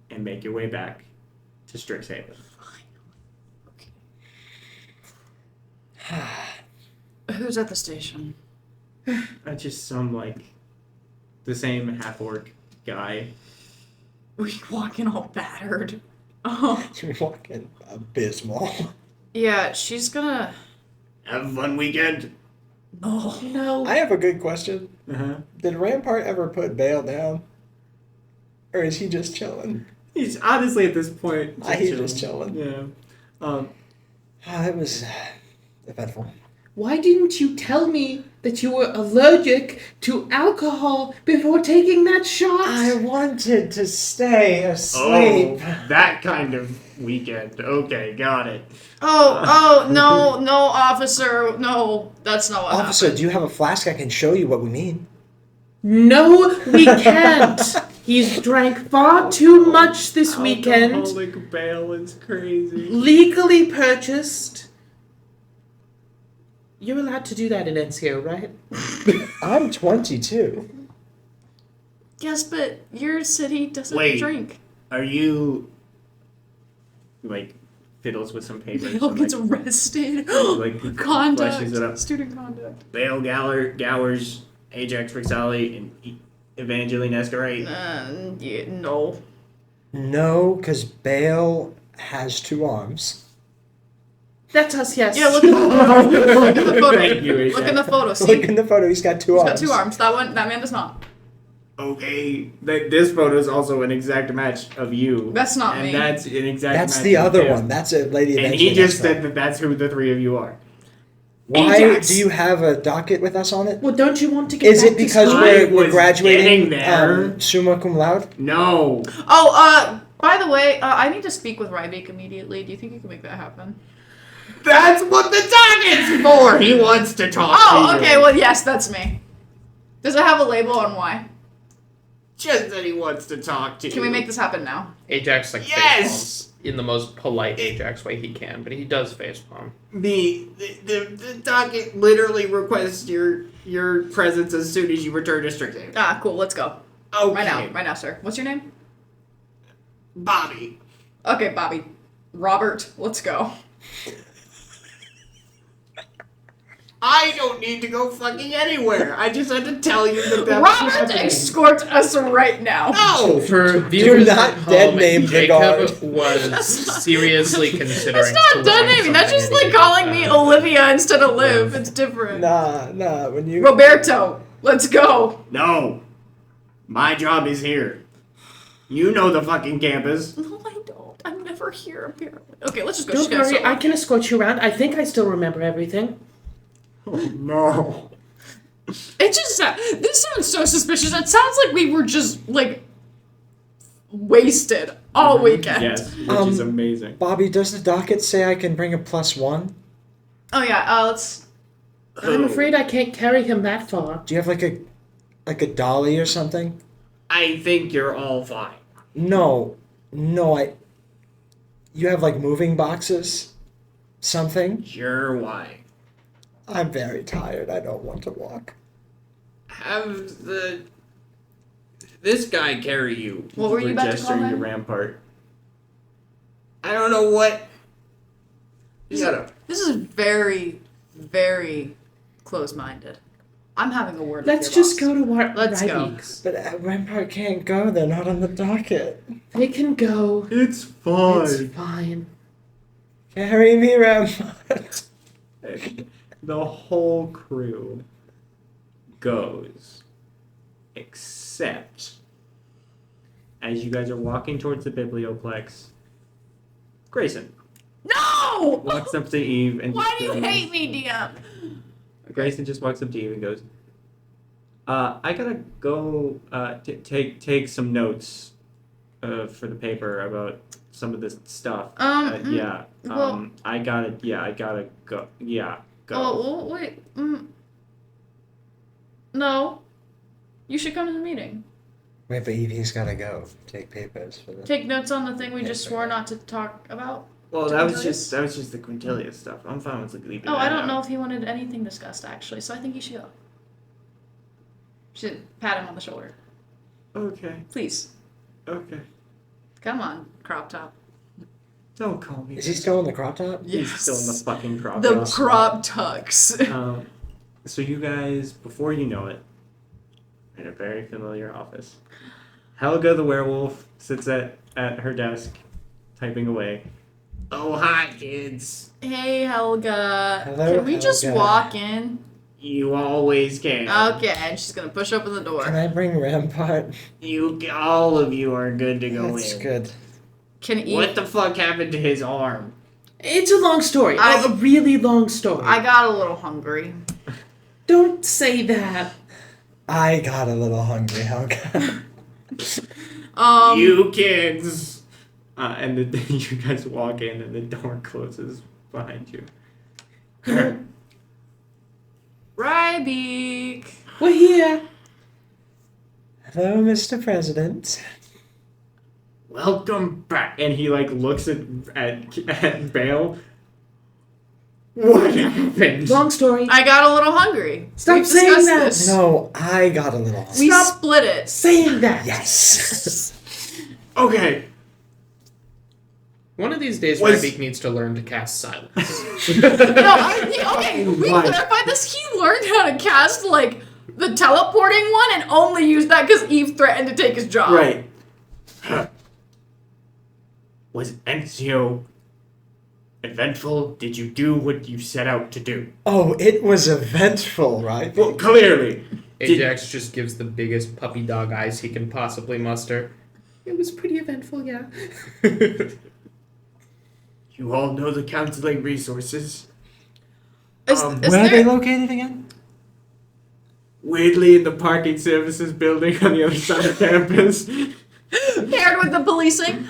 and make your way back to Strixhaven. Who's at the station? Just some, like, the same half-orc guy. We walk in all battered. Oh. You're fucking abysmal. Yeah, she's gonna. Have a fun weekend. No. No. I have a good question. Uh-huh. Did Rampart ever put Bale down? Or is he just chilling? He's honestly at this point He's just chilling. Yeah. It was eventful. Why didn't you tell me that you were allergic to alcohol before taking that shot? I wanted to stay asleep. Oh, that kind of weekend. Okay, got it. No, officer. No, that's not what Officer, happened. do you have a flask? I can show you what we mean. No, we can't. He's drank far too much this weekend. Alcoholic Bale is crazy. Legally purchased. You're allowed to do that in Encio, right? I'm 22. Yes, but your city doesn't Wait. drink. Are you like fiddles with some papers? Bill and, gets like, arrested. like flashes it up. Student conduct. Bale Gowers, Ajax Frixali, and Evangeline Escarate. Yeah, no. No, because Bale has 2 arms. That's us, yes. Yeah, look at the photo. Look at the photo. Thank you, Look in the photo. See, Look in the photo, he's got 2 he's arms. got 2 arms. That man does not. Okay, this photo is also an exact match of you. That's not and me. that's an exact That's match the of other him. one. That's a Lady And Evangeline. he just Escarate. said that that's who the 3 of you are. Why Ajax. do you have a docket with us on it? Well, don't you want to get Is back it to because school? I we're was graduating getting there. summa cum laude? No. Oh, by the way, I need to speak with Rybeek immediately. Do you think you can make that happen? That's what the docket's for! He wants to talk to Oh, you. okay. Well, yes, that's me. Does it have a label on why? Just that he wants to talk to you. Can we make this happen now? Ajax like Yes! face palms in the most polite Ajax way he can, but he does face palm. The docket literally requests your presence as soon as you return to Strixhaven. Ah, cool. Let's go. Okay. Right now, sir. What's your name? Bobby. Okay, Bobby. Robert. Let's go. I don't need to go fucking anywhere. I just had to tell you that was Robert, happening. escort us right now. No! For viewers not at home, dead name the Jacob guard. was seriously considering. That's not dead throwing naming. That's just something like at calling me Ajax. Olivia instead of Liv. It's different. Nah, when you... Roberto. Let's go. No. My job is here. You know the fucking campus. No, I don't. I'm never here, apparently. Okay, let's just go. Don't She's got worry, so- I can escort you around. I think I still remember everything. Oh, no. It just this sounds so suspicious. It sounds like we were just like wasted all weekend. Yes, which is amazing. Bobby, does the docket say I can bring a +1? Oh yeah. Let's. I'm afraid I can't carry him that far. Do you have like a dolly or something? I think you're all fine. No, you have like moving boxes? Something? You're why. I'm very tired. I don't want to walk. Have this guy carry you. What were you We're about to gesturing call to him? Rampart. I don't know what. Shut up. This is very, very close-minded. I'm having a word. Let's with your just boss. go to our Let's go. Rybeeks. But Rampart can't go. They're not on the docket. They can go. It's fine. It's fine. Carry me, Rampart. The whole crew goes, except as you guys are walking towards the biblioplex, Grayson No! walks up to Eve and Why just do you goes- hate me, DM? Grayson just walks up to Eve and goes, I gotta go take some notes for the paper about some of this stuff. Yeah. well- I gotta go. Yeah, go. Oh, well, wait. No. You should come to the meeting. Wait, but Evie's gotta go. Take papers for the... Take notes on the thing we just swore not to talk about. Well, To that was Quintilius? just the Quintilius stuff. I'm fine with leaving Oh, that I don't out. know if he wanted anything discussed, actually, so I think you should go. Should pat him on the shoulder. Okay, Please. okay. Come on, crop top. Don't call me. Is he still in the crop top? He's still in the fucking crop. The top. crop tux. So you guys, before you know it, in a very familiar office, Helga the werewolf sits at her desk, typing away. Oh, hi, kids. Hey, Helga. Hello, Can we just Helga. walk in? You always can. Okay, and she's gonna push open the door. Can I bring Rampart? All of you are good to go That's in. good. Can Eve... What the fuck happened to his arm? It's a long story. A really long story. I got a little hungry. Don't say that. I got a little hungry, Helga. You kids. And you guys walk in, and the door closes behind you. Rybeek. We're here. Hello, Mr. President. Welcome back. And he looks at Bale. What happened? Long story. I got a little hungry. Stop We've saying discussed that. this. No, I got a little. We Stop split it. saying that. Yes. Okay. One of these days, Was- Rybeek needs to learn to cast silence. Okay, we Why? clarified this. He learned how to cast, like, the teleporting one and only used that because Eve threatened to take his job. Right. Was Encio eventful? Did you do what you set out to do? Oh, it was eventful, right? Well, clearly. Ajax just gives the biggest puppy dog eyes he can possibly muster. It was pretty eventful, yeah. You all know the counseling resources. Is Where are they there, located again? Weirdly, in the parking services building on the other side of campus. paired with the policing?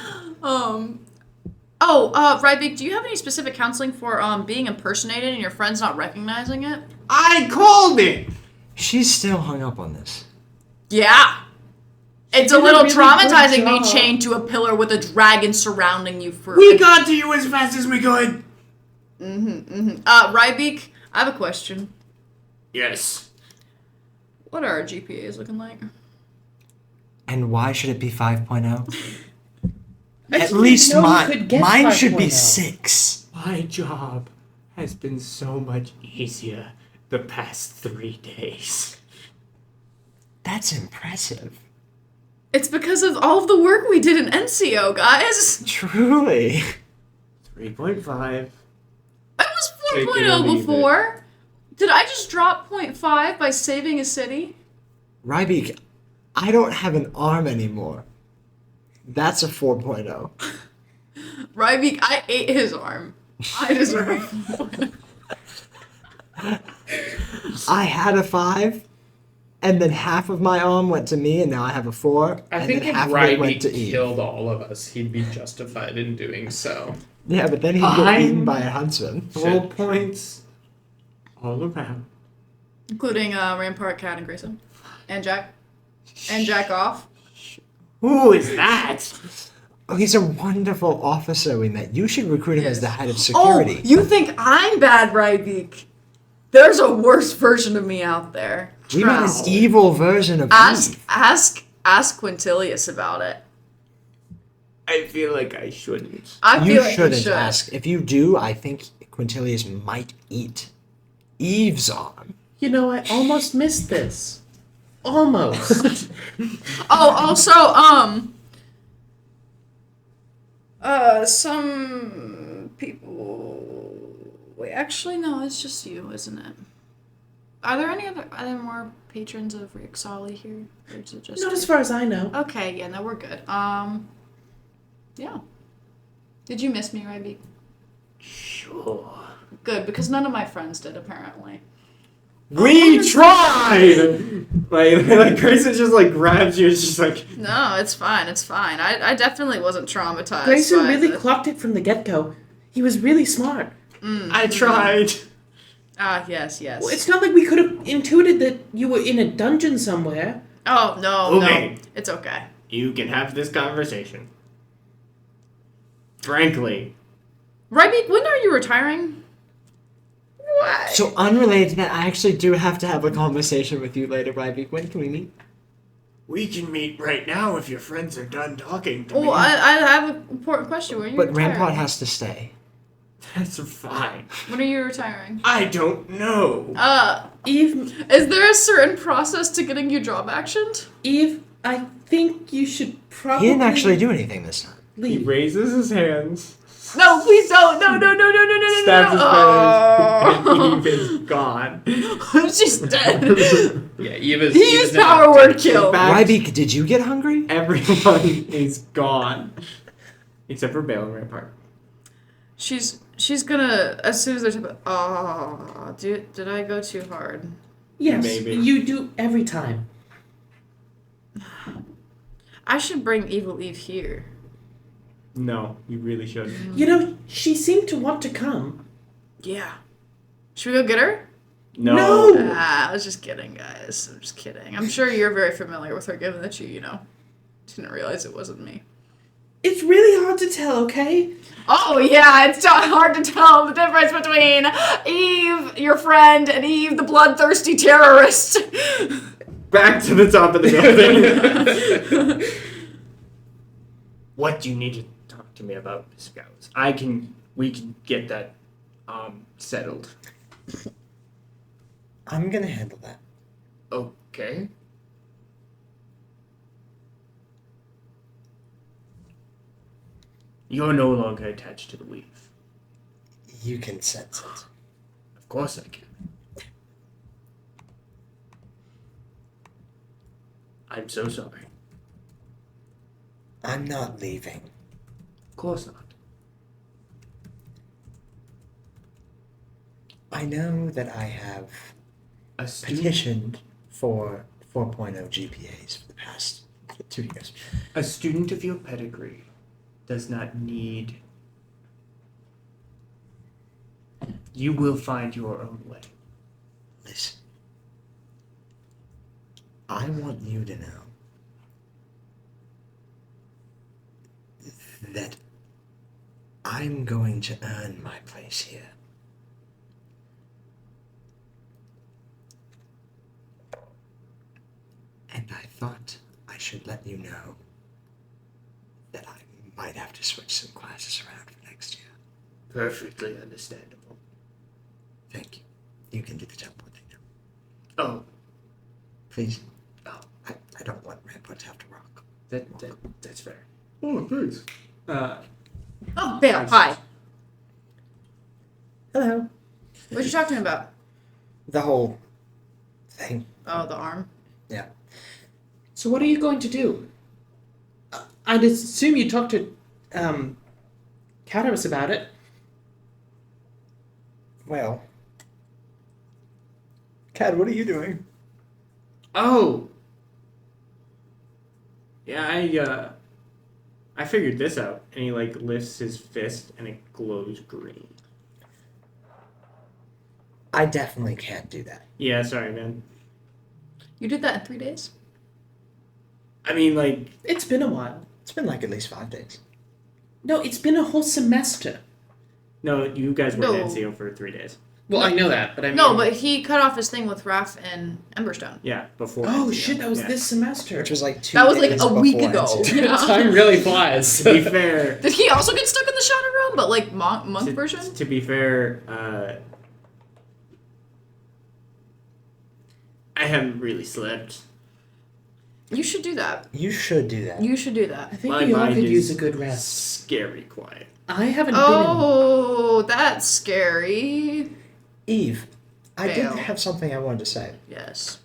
Rybeek, do you have any specific counseling for being impersonated and your friends not recognizing it? I called it! She's still hung up on this. Yeah. It's a did a little really traumatizing good being job. chained to a pillar with a dragon surrounding you for. We got to you as fast as we could! Rybeek, I have a question. Yes. What are our GPAs looking like? And why should it be 5.0? I At didn't least know you mine. could get Mine should be 5.0. 6. My job has been so much easier the past 3 days. That's impressive. It's because of all of the work we did in Encio, guys. Truly. 3.5. I was Take it or 4.0 leave it. before. Did I just drop 0.5 by saving a city? Rybeek, I don't have an arm anymore. That's a 4.0. Rybeek, I ate his arm. I deserve a 4.0. I had a 5, and then half of my arm went to me, and now I have a 4. I and think then if half of it went Rybeek to Eve. killed all of us, he'd be justified in doing so. Yeah, but then he'd get I'm- eaten by a huntsman. Full points all around. Including Rampart, Cat, and Grayson. And Jack. And Jack off. Who is that? Oh, he's a wonderful officer we met. You should recruit him as the head of Oh, security. you think I'm bad, Rybeek? There's a worse version of me out there. We met an evil version of Ask Eve. Quintilius about it. I feel like I shouldn't. I feel You like shouldn't you should. ask. If you do, I think Quintilius might eat Eve's arm. You know, I almost missed this. Almost. Oh, also, some people. Wait, actually, no, it's just you, isn't it? Are there more patrons of Riexali here, or is it just? Not you? as far as I know. Okay, yeah, no, we're good. Yeah. Did you miss me, Rybeek? Sure. Good, because none of my friends did, apparently. We tried! like Grayson just like grabs you, it's just like, No, it's fine, it's fine. I definitely wasn't traumatized. Grayson by really the- clocked it from the get-go. He was really smart. I tried. Ah, yes, yes. Well, it's not like we could have intuited that you were in a dungeon somewhere. Oh, no, Okay. no. It's okay. You can have this conversation. Frankly. Rybeek, when are you retiring? What? So unrelated to that, I actually do have to have a conversation with you later, Rybeek. When can we meet? We can meet right now if your friends are done talking to me. Oh, I have an important question. When are you But retiring? Rampart has to stay. That's fine. When are you retiring? I don't know. Eve, Is there a certain process to getting you job actioned? Eve, I think you should probably He didn't actually do anything this time. He leave. raises his hands, No, please don't. No, no, no, no, no, no, stabs his no. feathers, and Eve is gone. She's dead. Yeah, Eva's. He used power word kill. Back- Rybeek, did you get hungry? Everyone is gone. Except for Bale and Rampart. She's gonna, as soon as they're did I go too hard? Yes, Maybe. you do every time. I should bring Evil Eve here. No, you really shouldn't. You know, she seemed to want to come. Yeah. Should we go get her? No. No! I was just kidding, guys. I'm just kidding. I'm sure you're very familiar with her, given that you didn't realize it wasn't me. It's really hard to tell, okay? Oh yeah, it's hard to tell the difference between Eve, your friend, and Eve, the bloodthirsty terrorist. Back to the top of the building. What do you need to talk to me about, Miss Gowes? We can get that settled. I'm gonna handle that. Okay. You're no longer attached to the weave. You can sense it. Of course I can. I'm so sorry. I'm not leaving. Of course not. I know that I have A student, petitioned for 4.0 GPAs for the past 2 years. a student of your pedigree does not need. You will find your own way. Listen. I want you to know that I'm going to earn my place here. And I thought I should let you know that I might have to switch some classes around for next year. Perfectly understandable. Thank you. You can do the teleporting now. Oh, Please. Oh. I don't want Rampart to have to rock. that's fair. Oh, thanks. Oh, Bale, hi. Hello. What you talking about? The whole thing. Oh, the arm. Yeah. So what are you going to do? I'd assume you talked to, Catamus about it. Well. Cad, what are you doing? Oh. Yeah, I figured this out. And he lifts his fist and it glows green. I definitely can't do that. Yeah, sorry, man. You did that in 3 days? I mean, It's been a while. It's been at least 5 days. No, it's been a whole semester. no, you guys were No. in Encio for 3 days. Well, I know that, but I mean... No, but he cut off his thing with Raph and Emberstone. Yeah, before. Oh, Encio. shit, that was Yeah. this semester. Which was 2 That was days a week before ago. NCT. Yeah. Time really flies. To be fair, Did he also get stuck in the Shadow Realm, but monk version? to be fair, I haven't really slept. You should do that. You should do that. You should do that. I think My we all mind could is use a good rest. Scary quiet. I haven't Oh, that's scary. Eve, I did Fail. have something I wanted to say. Yes.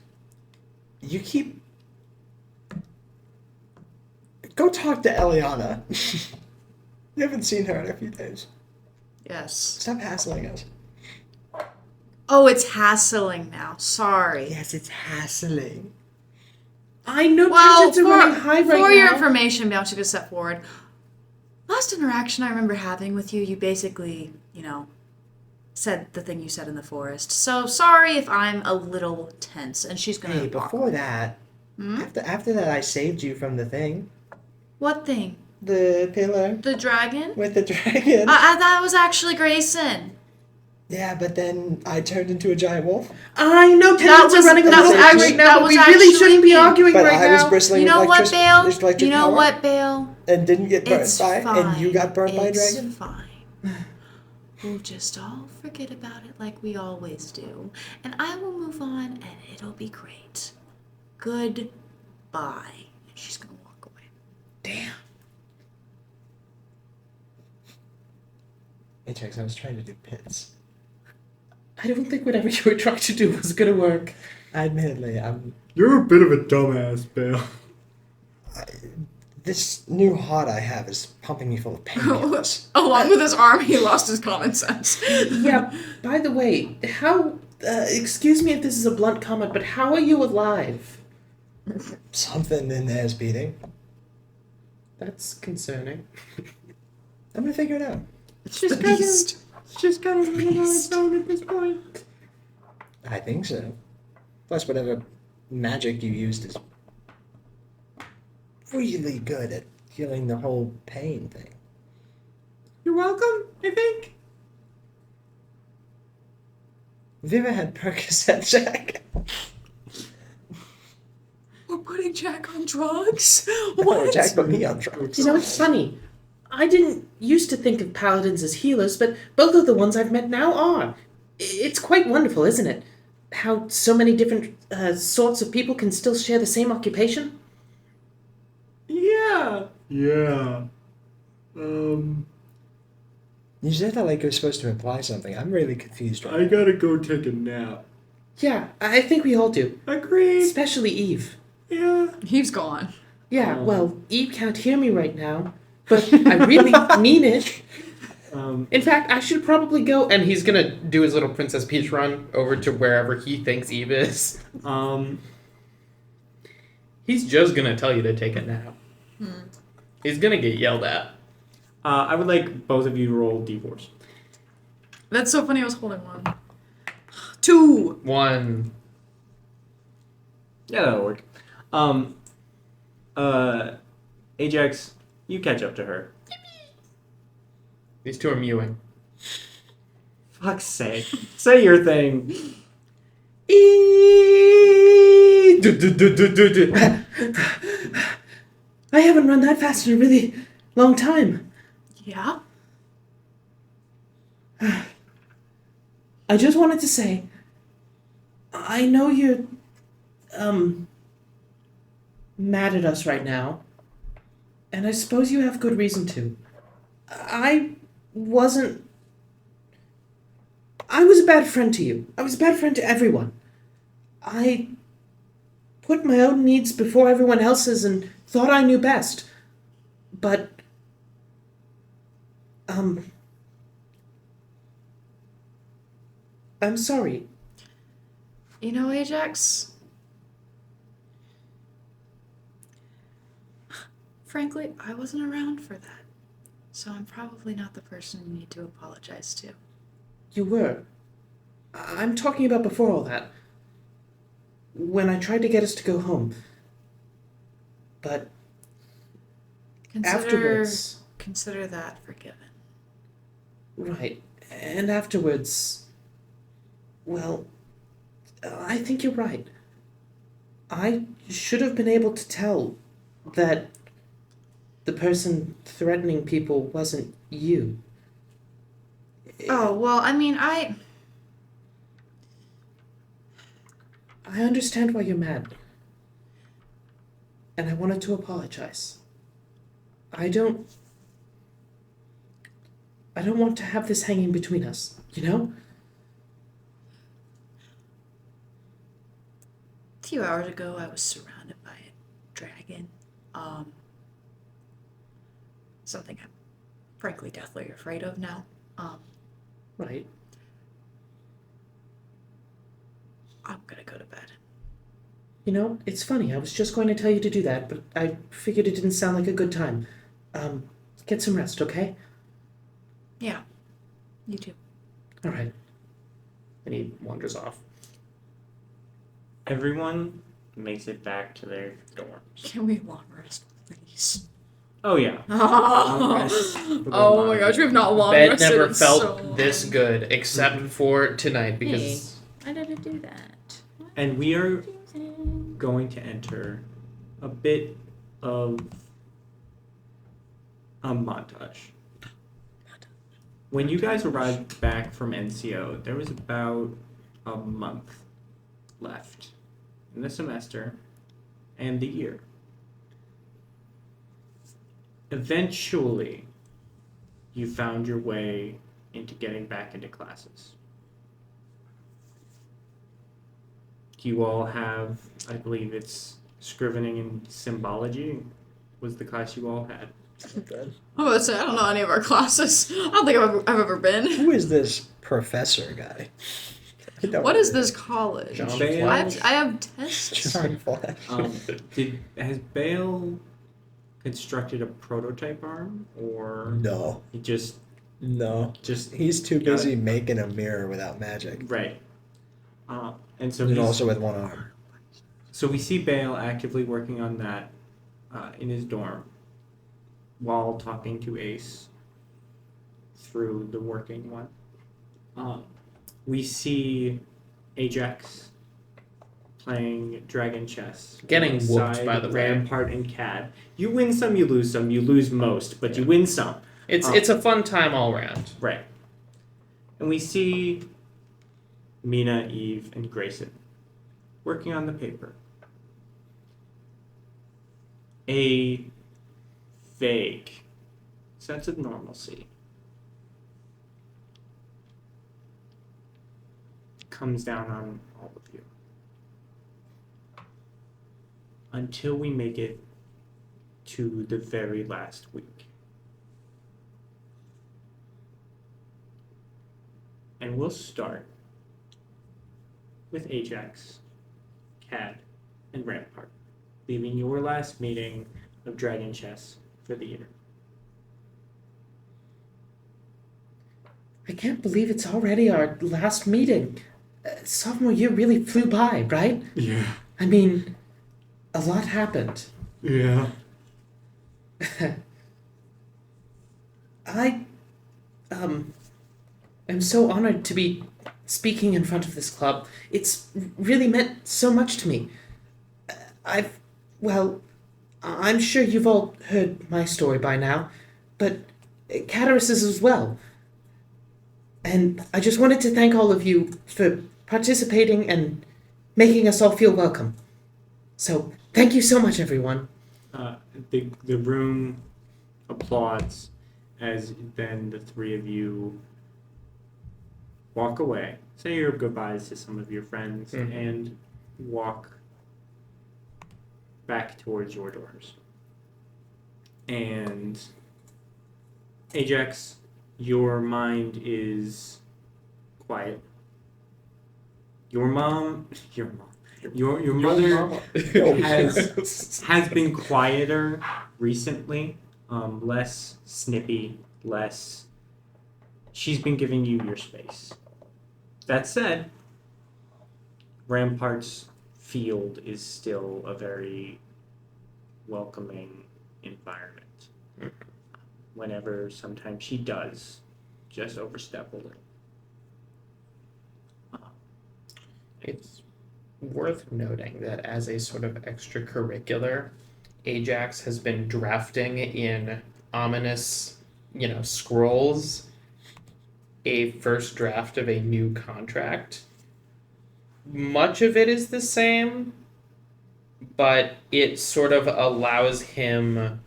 You keep... Go talk to Eliana. You haven't seen her in a few days. Yes. Stop hassling us. Oh, it's hassling now. Sorry. Yes, it's hassling. I know Well, tensions are running high right for now. your information, bounce to step forward. Last interaction I remember having with you, you basically, said the thing you said in the forest. So sorry if I'm a little tense. And she's gonna. Hey, walk before away. that, Hmm? after that, I saved you from the thing. What thing? The pillar The dragon? with the dragon. That was actually Grayson. Yeah, but then I turned into a giant wolf. I know tensions was- are running a that little was high actually- right now, that but we was really actually shouldn't be me. arguing But right I was now. bristling You with know what, electric, Bale? electric You know power what, Bale? and didn't get burnt It's by, fine. and you got burnt by a It's dragon. fine. We'll just all forget about it like we always do, and I will move on, and it'll be great. Goodbye. And she's gonna walk away. Damn. Ajax, I was trying to do pits. I don't think whatever you were trying to do was gonna work. Admittedly, You're a bit of a dumbass, Bale. this new heart I have is pumping me full of painkillers. Along with his arm, he lost his common sense. Yeah, by the way, how... excuse me if this is a blunt comment, but how are you alive? Something in there is beating. That's concerning. I'm gonna figure it out. It's just kind of running on its own at this point. I think so. Plus, whatever magic you used is really good at healing the whole pain thing. You're welcome, I think. Have you ever had Percocet, Jack? We're putting Jack on drugs? No, What? Jack put me on drugs. You know, it's funny. I didn't used to think of paladins as healers, but both of the ones I've met now are. It's quite wonderful, isn't it? How so many different sorts of people can still share the same occupation? Yeah. Yeah. You said that like it was supposed to imply something. I'm really confused right I gotta go take a nap. Yeah, I think we all do. Agreed. Especially Eve. Yeah. He's gone. Yeah, Oh. well, Eve can't hear me right now, but I really mean it. In fact, I should probably go. And he's gonna do his little Princess Peach run over to wherever he thinks Eve is. He's just gonna tell you to take a nap. He's gonna get yelled at. I would like both of you to roll d4s. That's so funny. I was holding one. 2. 1. Yeah, that'll work. Ajax, you catch up to her. These two are mewing. Fuck's sake. Say your thing. I haven't run that fast in a really long time. Yeah? I just wanted to say, I know you're, mad at us right now, and I suppose you have good reason to. I was a bad friend to you. I was a bad friend to everyone. I put my own needs before everyone else's and thought I knew best. But, I'm sorry. You know, Ajax? Frankly, I wasn't around for that. So I'm probably not the person you need to apologize to. You were. I'm talking about before all that. When I tried to get us to go home. But afterwards... Consider that forgiven. Right. And afterwards... Well, I think you're right. I should have been able to tell that the person threatening people wasn't you. Oh, well, I mean, I understand why you're mad. And I wanted to apologize. I don't want to have this hanging between us, you know? A few hours ago, I was surrounded by a dragon. Something I'm frankly deathly afraid of now. Right. I'm gonna go to bed. You know, it's funny. I was just going to tell you to do that, but I figured it didn't sound like a good time. Get some rest, okay? Yeah, you too. All right. And he wanders off. Everyone makes it back to their dorms. Can we long rest, please? Oh, yeah. Oh my gosh, we've not long Bed rested never in felt so this long. good, except for tonight, because I didn't do that. And we are going to enter a bit of a montage. When you guys arrived back from Encio, there was about a month left in the semester and the year. Eventually, you found your way into getting back into classes. You all have, I believe it's scrivening and symbology was the class you all had. Oh, I don't know any of our classes. I don't think I've ever been. Who is this professor guy? What is this college? John Bale. I have tests. John Flash. Has Bale constructed a prototype arm, or No. he just He's too busy making a mirror without magic. right? And so And he's, also with one arm. so we see Bale actively working on that in his dorm. while talking to Ace through the working one. We see Ajax playing dragon chess. Getting whooped, alongside by the way. Rampart and Cad. You win some, you lose some. You lose most, but you win some. It's a fun time all round. Right. And we see Mina, Eve, and Grayson working on the paper. A vague sense of normalcy comes down on all of you. Until we make it to the very last week. And we'll start with Ajax, Cad, and Rampart, leaving your last meeting of Dragon Chess for the year. I can't believe it's already our last meeting. Sophomore year really flew by, right? Yeah. I mean, a lot happened. Yeah. I am so honored to be speaking in front of this club. It's really meant so much to me. I'm sure you've all heard my story by now, but Catarus's as well. And I just wanted to thank all of you for participating and making us all feel welcome. So, thank you so much, everyone. The room applauds as then the three of you walk away, say your goodbyes to some of your friends, and walk back towards your doors. And Ajax, your mind is quiet. Your mother has been quieter recently, less snippy, less. She's been giving you your space. That said, Rampart's field is still a very welcoming environment. Whenever sometimes she does just overstep a little. It's worth noting that as a sort of extracurricular, Ajax has been drafting in ominous, scrolls a first draft of a new contract. Much of it is the same, but it sort of allows him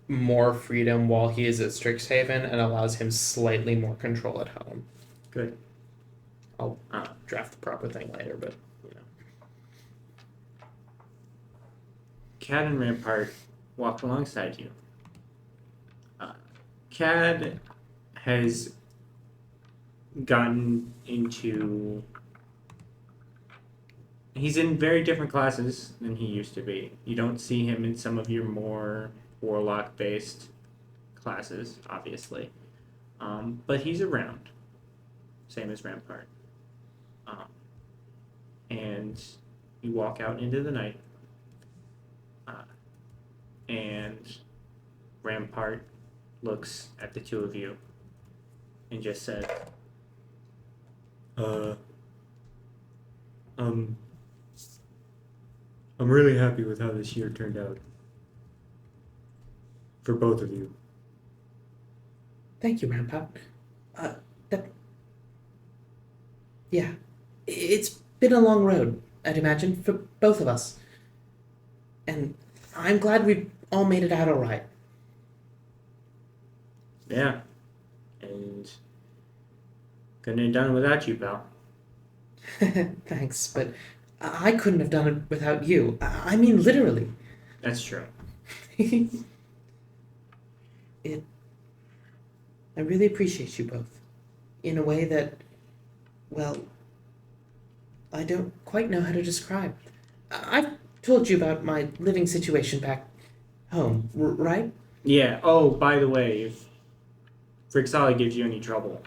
more freedom while he is at Strixhaven and allows him slightly more control at home. Good. I'll draft the proper thing later, but Cad and Rampart walk alongside you. Cad has gotten into. He's in very different classes than he used to be. You don't see him in some of your more warlock-based classes, obviously. But he's around. Same as Rampart. And you walk out into the night. And Rampart looks at the two of you and just says, I'm really happy with how this year turned out. For both of you. Thank you, Rampart. Yeah, it's been a long road, I'd imagine, for both of us. And I'm glad we've all made it out all right. Yeah. And couldn't have done it without you, pal. Thanks, but I couldn't have done it without you. I mean, literally. That's true. I really appreciate you both. In a way that, well, I don't quite know how to describe. I've told you about my living situation back home, right? Yeah. Oh, by the way, if Frixali gives you any trouble.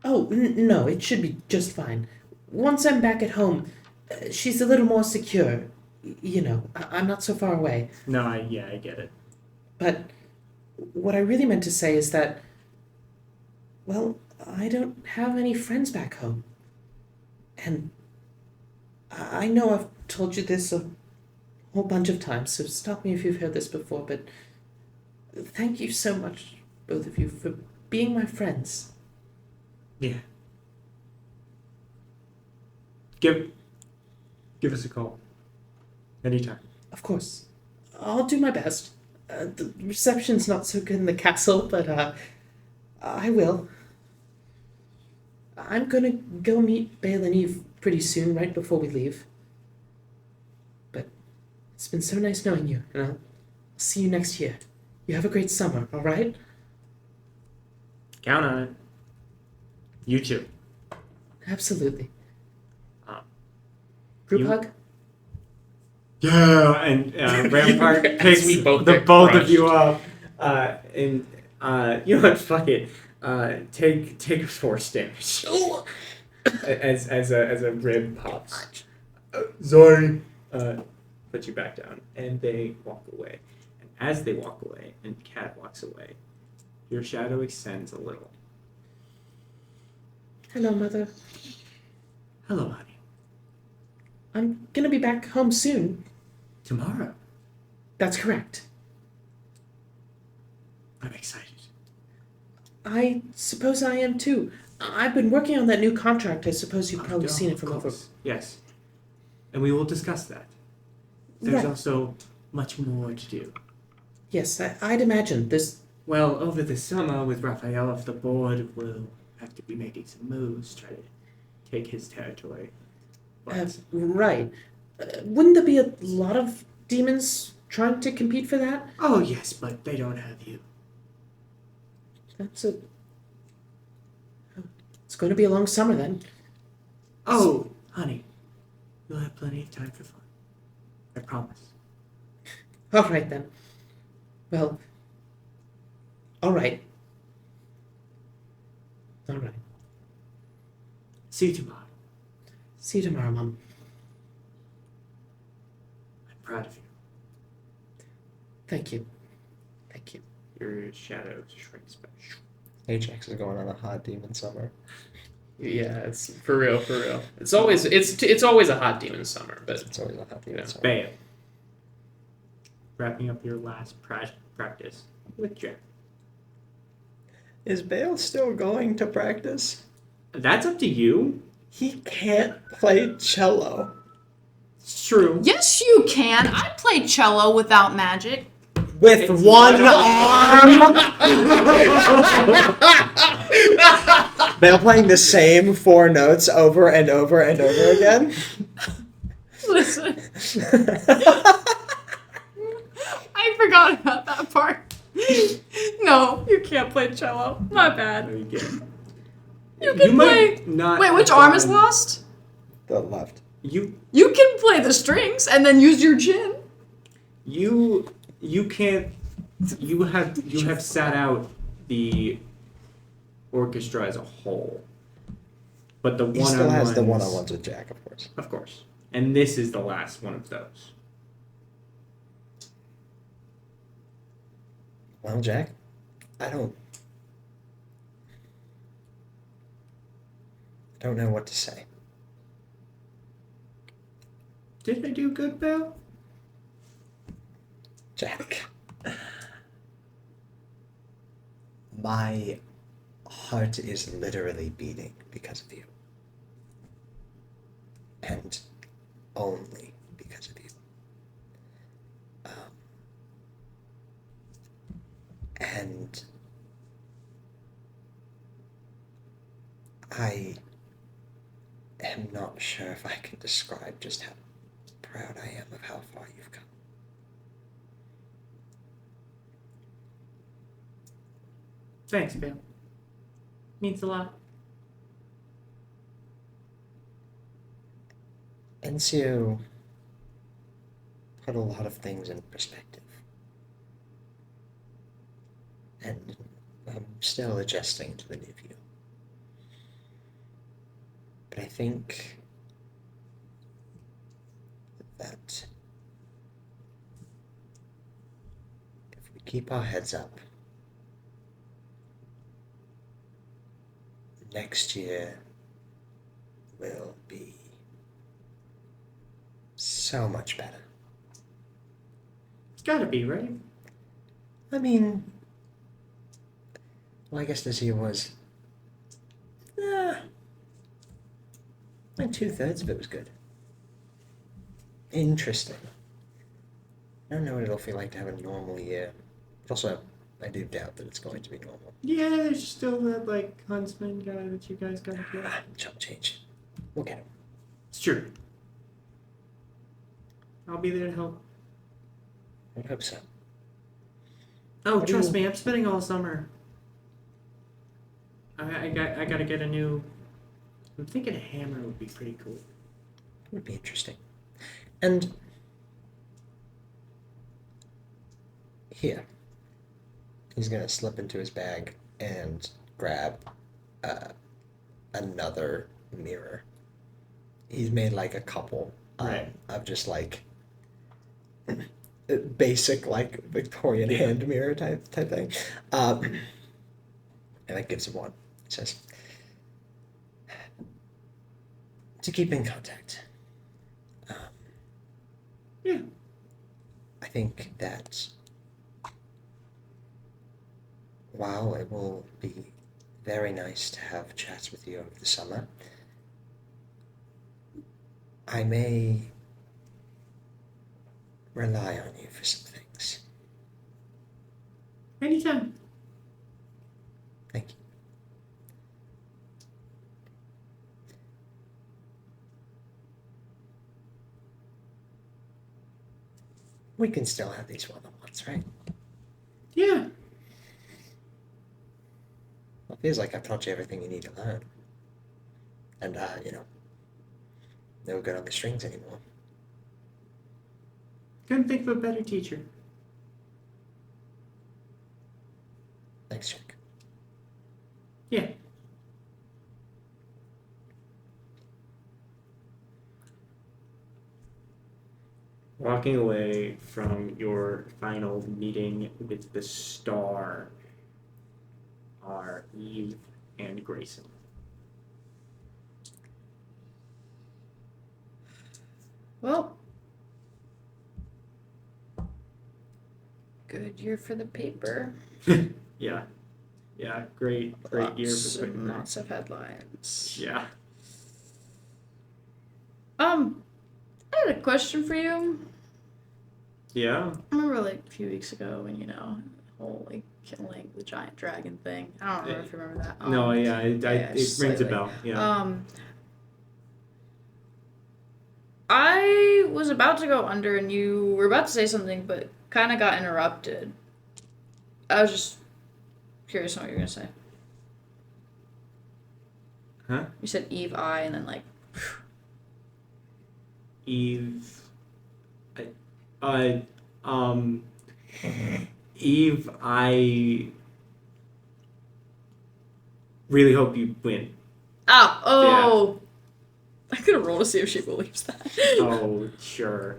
Oh, no, it should be just fine. Once I'm back at home, she's a little more secure. I'm not so far away. No, I get it. But what I really meant to say is that, well, I don't have any friends back home. And I know I've told you this a whole bunch of times, so stop me if you've heard this before, but thank you so much, both of you, for being my friends. Yeah. Give us a call. Anytime. Of course. I'll do my best. The reception's not so good in the castle, but I will. I'm gonna go meet Bale and Eve pretty soon, right before we leave. But it's been so nice knowing you, and I'll see you next year. You have a great summer, alright? Count on it. You too. Absolutely. Um, Group you- hug? Yeah, and Rampart As picks we both the get both of crushed. you up, and you know what? Fuck it. Take a force damage as a rib pops. Sorry. Put you back down, and they walk away. And as they walk away, and Cat walks away, your shadow extends a little. Hello, Mother. Hello, honey. I'm gonna be back home soon. Tomorrow. That's correct. I'm excited. I suppose I am too. I've been working on that new contract. I suppose you've probably Oh, seen it of from over. course. Yes. And we will discuss that. There's Right. also much more to do. Yes, I'd imagine. There's Well, over the summer, with Raphael off the board, we'll have to be making some moves, try to take his territory. But right. Wouldn't there be a lot of demons trying to compete for that? oh yes, but they don't have you. That's a. It's going to be a long summer then. Oh, honey, you'll have plenty of time for fun. I promise. All right then. Well. All right. All right. See you tomorrow. See you tomorrow, Mom. I'm proud of you. Thank you. Thank you. Your shadow shrinks back. Ajax is going on a hot demon summer. Yeah, it's for real, for real. It's always a hot demon summer, but It's always a hot demon Yeah. summer. Bale. Wrapping up your last practice with Jack. Is Bale still going to practice? That's up to you. He can't play cello. It's true. Yes, you can. I play cello without magic. With It's one one arm! Bale playing the same 4 notes over and over and over again? Listen, I forgot about that part. No, you can't play cello. My bad. No, you can't. You can play. might not Wait, which have arm is gone- lost? The left. You You can play the strings and then use your chin. you can't. You have sat out the orchestra as a whole, but the He still has the one-on-ones, one-on-ones with Jack, of course. of course. And this is the last one of those. Well, Jack, I don't know what to say. Did I do good, Bill? Jack. My heart is literally beating because of you. And only because of you. And I am not sure if I can describe just how proud I am of how far you've come. Thanks, Bill. Means a lot. Encio put a lot of things in perspective. And I'm still adjusting to the new view. But I think that if we keep our heads up next year will be so much better. It's gotta be, right? I mean, well, I guess this year was. Like 2/3 of it was good. Interesting. I don't know what it'll feel like to have a normal year. But also, I do doubt that it's going to be normal. Yeah, there's still that, like, huntsman guy that you guys gotta get. Chump change. We'll get him. It's true. I'll be there to help. I would hope so. Oh, What do trust you- me, I'm spending all summer. I gotta get a new. I'm thinking a hammer would be pretty cool. It would be interesting. And here, he's gonna slip into his bag and grab another mirror. He's made like a couple Right. of just like basic like Victorian Yeah. hand mirror type thing, and it gives him one. It says to keep in contact. Yeah. I think that while it will be very nice to have chats with you over the summer, I may rely on you for some things. Anytime. Thank you. We can still have these one-on-ones, right? Yeah. It feels like I've taught you everything you need to learn. And, no good on the strings anymore. Couldn't think of a better teacher. Thanks, Jack. Yeah. Walking away from your final meeting with the star are Eve and Grayson. Well, good year for the paper. Yeah. Yeah, great year Lots for the and lots of headlines. Yeah. I had a question for you. Yeah. I remember like a few weeks ago when the whole like killing the giant dragon thing. I don't remember if you remember that. No, yeah, it rings a slightly. bell. Yeah. I was about to go under and you were about to say something but kind of got interrupted. I was just curious on what you were going to say. Huh? You said Eve, I, and then like... Eve. Eve, I really hope you win. Oh! I could have rolled to see if she believes that. Oh, sure.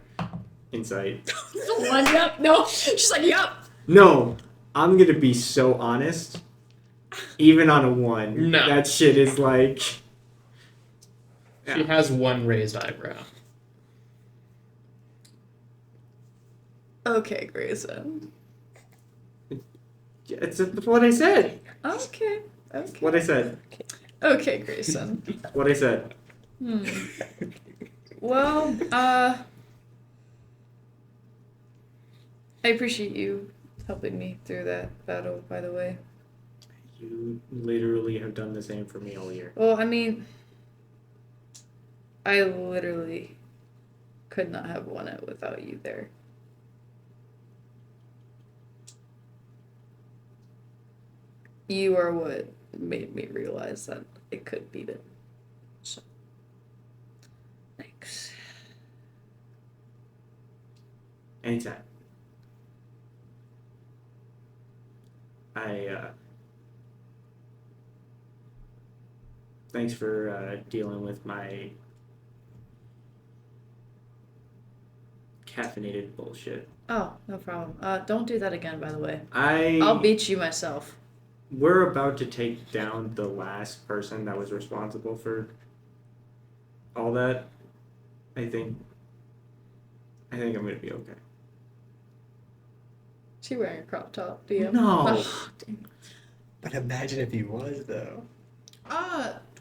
Insight. One, yep. No. She's like, yep. No, I'm gonna be so honest. Even on a 1, No. that shit is like. She has one raised eyebrow. Okay, Grayson. It's what I said. Okay. What I said. Okay, Grayson. What I said. Well, I appreciate you helping me through that battle, by the way. You literally have done the same for me all year. Well, I mean, I literally could not have won it without you there. You are what made me realize that I could beat it. So, thanks. Anytime. Thanks for dealing with my caffeinated bullshit. Oh, no problem. Don't do that again, by the way. I I'll beat you myself. we're about to take down the last person that was responsible for all that. I think I'm gonna be okay. Is he wearing a crop top? Do you? No. Oh, dang. But imagine if he was, though.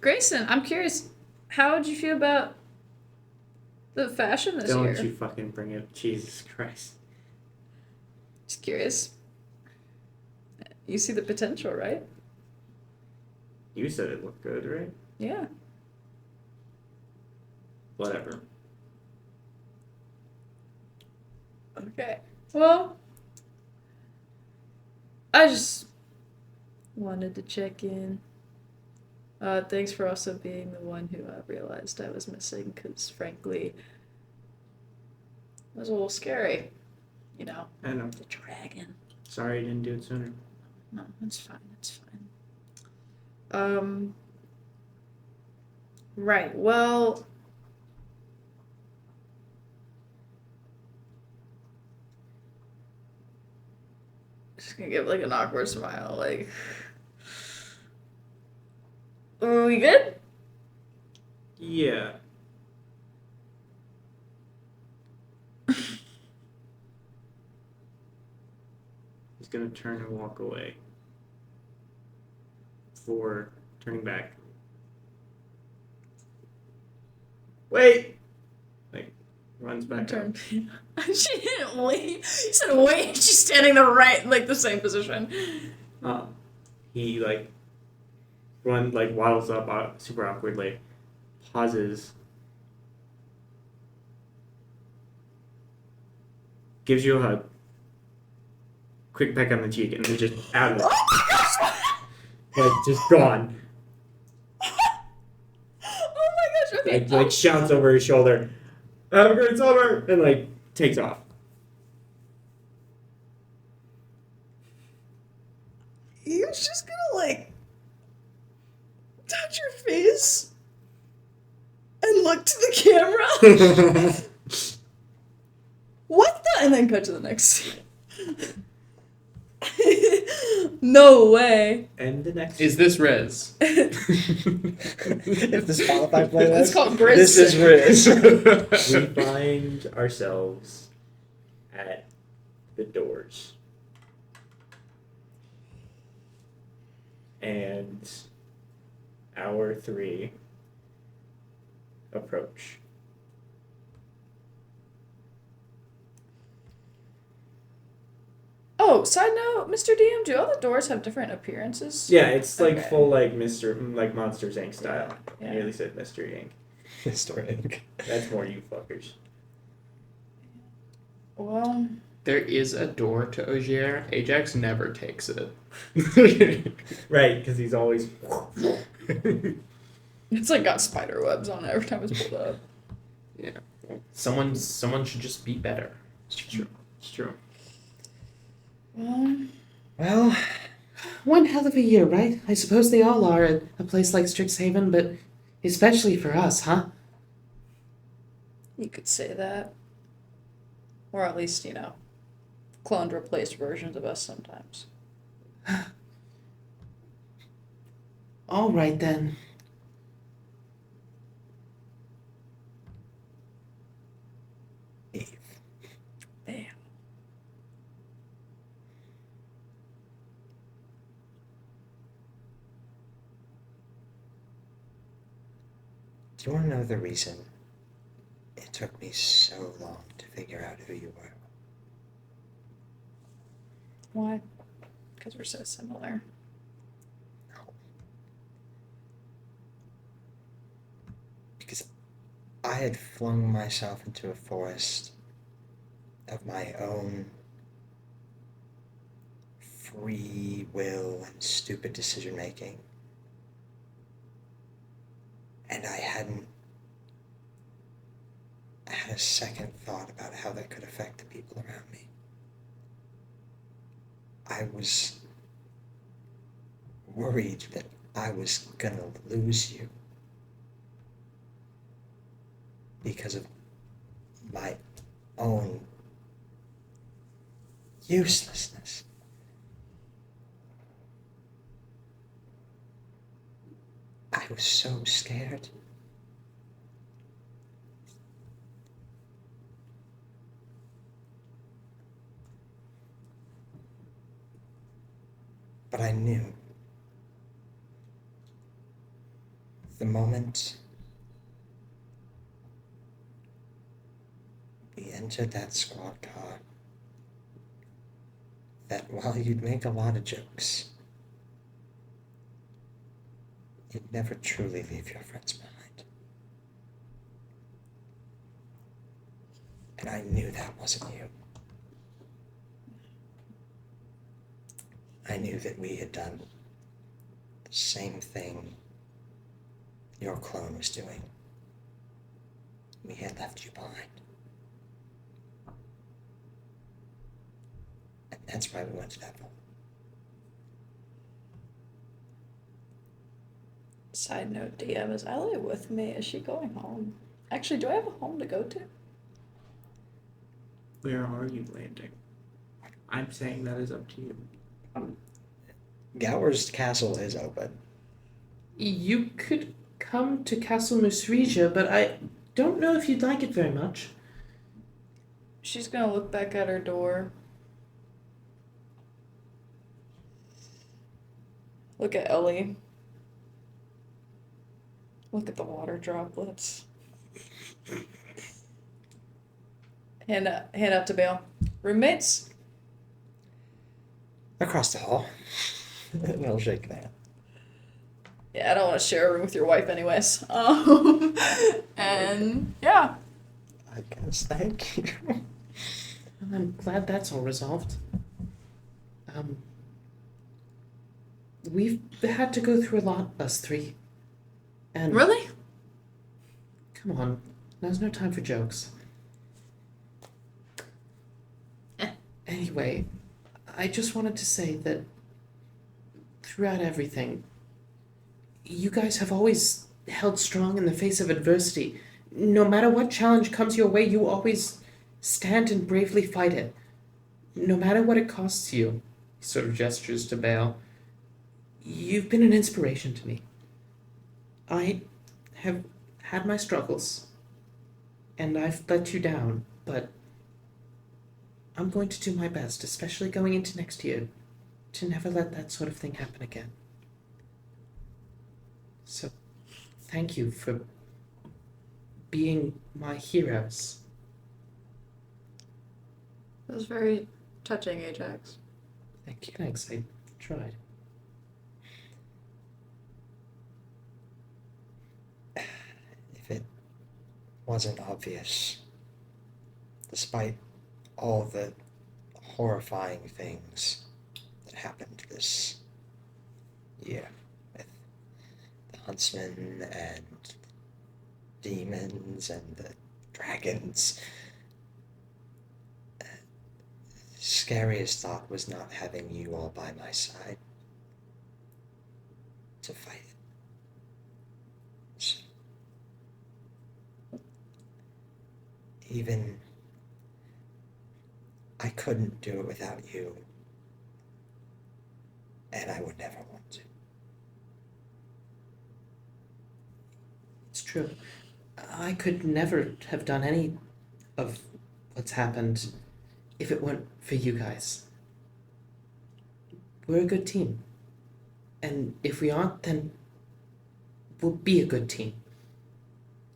Grayson, I'm curious. How would you feel about the fashion this Don't year? you fucking bring it up. Jesus Christ. Just curious. You see the potential, right? You said it looked good, right? Yeah. Whatever. Okay. Well, I just wanted to check in. Thanks for also being the one who realized I was missing, because frankly, it was a little scary. You know, I know. the dragon. Sorry I didn't do it sooner. No, it's fine. It's fine. Right. Well, just gonna give like an awkward smile, like. Are we good? Yeah. He's gonna turn and walk away. Before turning back. Wait! Like, runs back up. Turn. She didn't wait. You said wait. She's standing the right, like the same position. He waddles up super awkwardly, pauses, gives you a hug, quick peck on the cheek, and then just out of it. Like, just gone. Oh my gosh. Okay. Like shouts over his shoulder, "Have a great summer!" and like takes off. He was just gonna like touch your face and look to the camera. What the? And then cut to the next scene. No way. And the next. Is this Riz? If the Spotify playlist. It's called This is Riz. We find ourselves at the doors. And hour 3 approach. Oh, side note, Mr. DM, do all the doors have different appearances? Yeah, it's like Okay. full like Monsters Inc. style. Yeah. I nearly said Mr. Inc. Historic. That's more you fuckers. Well, There is a door to Ogier. Ajax never takes it. Right, because he's always. it's like got spider webs on it every time it's pulled up. Yeah. Someone should just be better. It's true. It's true. Well, One hell of a year, right? I suppose they all are at a place like Strixhaven, but especially for us, huh? You could say that. Or at least, cloned replaced versions of us sometimes. All right then. Eve. Damn. Do you want to know the reason it took me so long to figure out who you were? Why? Because we're so similar. Because I had flung myself into a forest of my own free will and stupid decision making. And I hadn't had a second thought about how that could affect the people around me. I was worried that I was gonna lose you because of my own uselessness. I was so scared. But I knew. The moment we entered that squad car, that while you'd make a lot of jokes, you'd never truly leave your friends behind. And I knew that wasn't you. I knew that we had done the same thing your clone was doing. We had left you behind. And that's why we went to that vault. Side note, DM, is Ally with me? Is she going home? Actually, do I have a home to go to? Where are you landing? I'm saying that is up to you. Gower's castle is open. You could come to Castle Musrija, but I don't know if you'd like it very much. She's gonna look back at her door. Look at Ellie. Look at the water droplets. Hand out to Bale. Roommates? Across the hall. And I'll shake that. Yeah, I don't want to share a room with your wife anyways. And yeah. I guess, thank you. I'm glad that's all resolved. We've had to go through a lot, us three. And Really? come on, now's no time for jokes. Anyway, I just wanted to say that throughout everything, you guys have always held strong in the face of adversity. No matter what challenge comes your way, you always stand and bravely fight it. No matter what it costs you. He sort of gestures to Bale. You've been an inspiration to me. I have had my struggles, and I've let you down, but I'm going to do my best, especially going into next year, to never let that sort of thing happen again. So, thank you for being my heroes. That was very touching, Ajax. Thank you. Thanks, I tried. If it wasn't obvious, despite all the horrifying things that happened this year with the huntsmen and demons and the dragons, scariest thought was not having you all by my side to fight it. So, even I couldn't do it without you, and I would never want to. It's true. I could never have done any of what's happened if it weren't for you guys. We're a good team. And if we aren't, then we'll be a good team.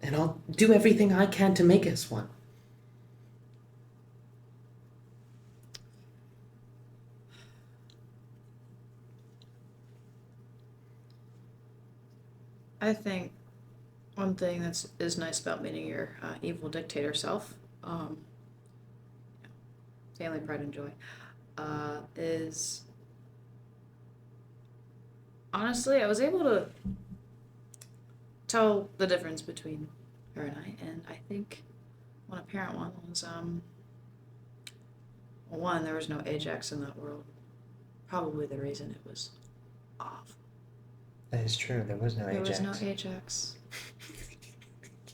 And I'll do everything I can to make us one. I think one thing is nice about meeting your evil dictator self, family pride and joy, is honestly I was able to tell the difference between her and I think one apparent one was one, there was no Ajax in that world. Probably the reason it was off. That is true, there was no There Ajax. was no Ajax.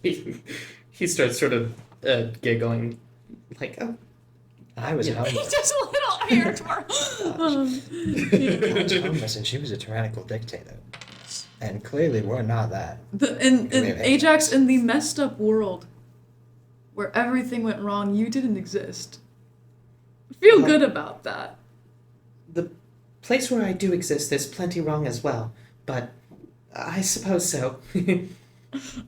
He starts sort of giggling, like, oh. I was homeless. He's just a little hair twirl. I was homeless and she was a tyrannical dictator. And clearly we're not that. In We have Ajax, in the messed up world where everything went wrong, you didn't exist. Feel good about that. The place where I do exist, there's plenty wrong as well, but I suppose so.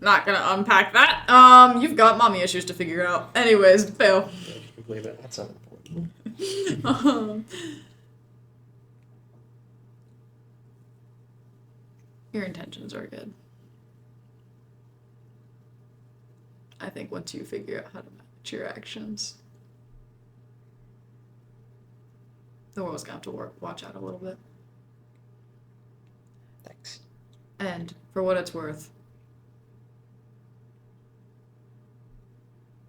Not gonna unpack that. You've got mommy issues to figure out. Anyways, fail. I believe it. That's unimportant. Your intentions are good. I think once you figure out how to match your actions, the world's gonna have to watch out a little bit. Thanks. And for what it's worth,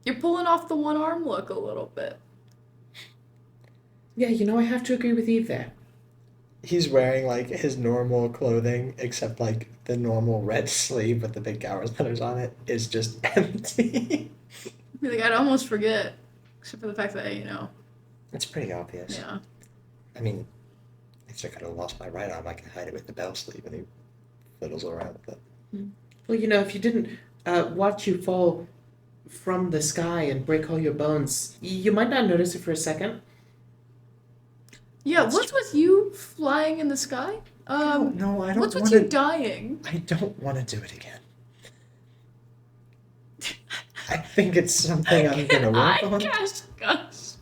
you're pulling off the one arm look a little bit. Yeah, I have to agree with Eve there. He's wearing like his normal clothing, except like the normal red sleeve with the big Gowers letters on it is just empty. Like, I'd almost forget, except for the fact that, It's pretty obvious. yeah. I mean, if I could have lost my right arm, I could hide it with the bell sleeve, and he fiddles around with it. Well, if you didn't watch you fall from the sky and break all your bones, you might not notice it for a second. Yeah, That's what's with you flying in the sky? No, I don't What's with want you to. dying? I don't want to do it again. I think it's something I'm gonna work on. cast Gust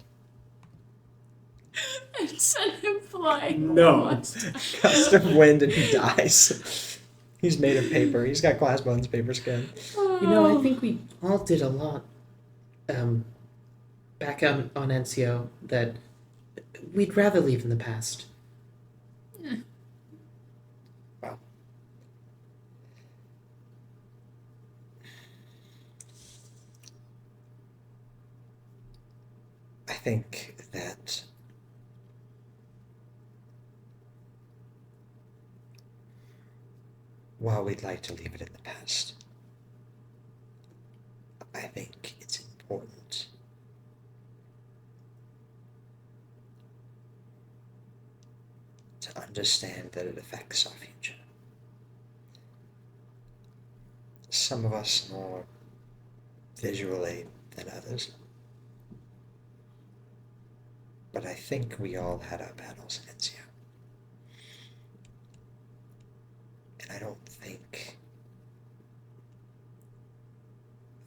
and send him flying. No. Gust of wind and he dies. He's made of paper. He's got glass bones, paper skin. I think we all did a lot back on Encio that we'd rather leave in the past. Wow. I think that while we'd like to leave it in the past, I think it's important to understand that it affects our future. Some of us more visually than others. But I think we all had our battles in Encio. And I don't think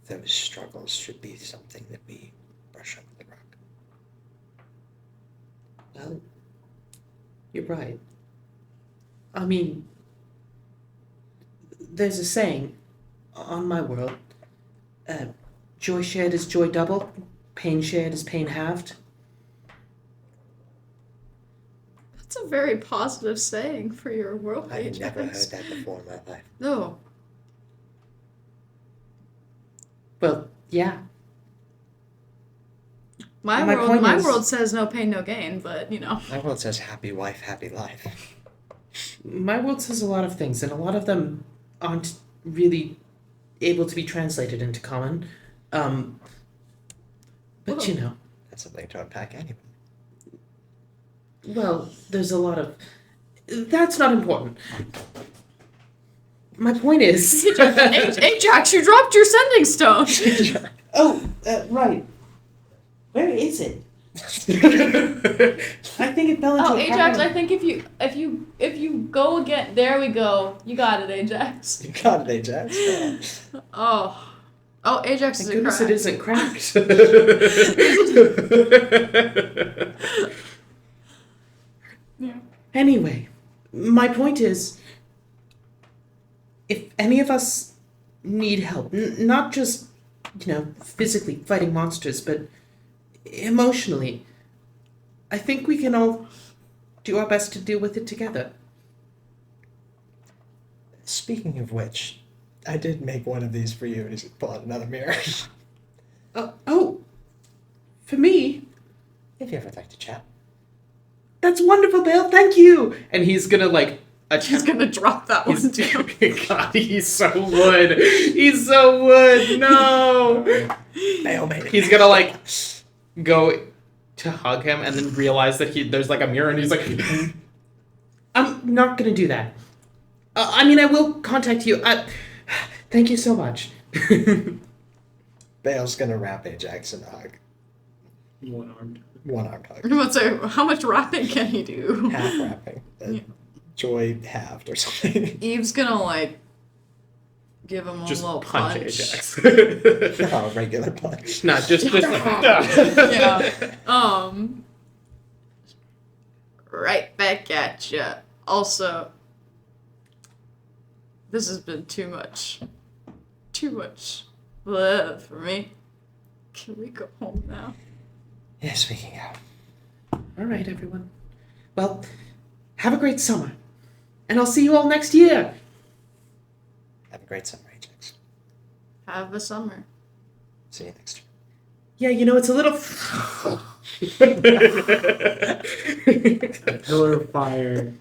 those struggles should be something that we brush under the rug. Well, you're right. I mean, there's a saying on my world, joy shared is joy double, pain shared is pain halved. That's a very positive saying for your world. I've Ajax. never heard that before in my life. No. Well, yeah. My My point is- world says no pain, no gain, but My world says happy wife, happy life. My world says a lot of things, and a lot of them aren't really able to be translated into common. But Whoa. That's something to unpack anyway. Well, there's a lot of... That's not important. My point is... Ajax, you dropped your sending stone. Right. Where is it? I think it fell into Oh, a Ajax, crack. I think if you go again, there we go. You got it, Ajax. You got it, Ajax. Oh, Ajax is Thank a goodness crack. it isn't cracked. Yeah. Anyway, my point is, if any of us need help, not just, physically fighting monsters, but emotionally, I think we can all do our best to deal with it together. Speaking of which, I did make one of these for you. He's pull out another mirror. For me, If you ever like to chat. that's wonderful, Bale. Thank you. And he's gonna He's gonna drop that one too. God, he's so wood. He's so wood. No. Bale made it. He's gonna go to hug him and then realize that there's a mirror and he's like, I'm not gonna do that. I mean, I will contact you. Thank you so much. Bale's gonna wrap Ajax in a hug. One-armed. One-armed hug. Let's say, how much rapping can he do? Half wrapping. Yeah. Joy halved or something. Eve's gonna like give him a Just little punch punch. Ajax. Oh, regular punch. Not just Yeah. Right back at ya. Also, this has been too much love for me. Can we go home now? Yes, we can go. All right, everyone. Well, have a great summer. And I'll see you all next year. Have a great summer, Ajax. Have a summer. See you next year. Yeah, you know, it's a little... A pillar of fire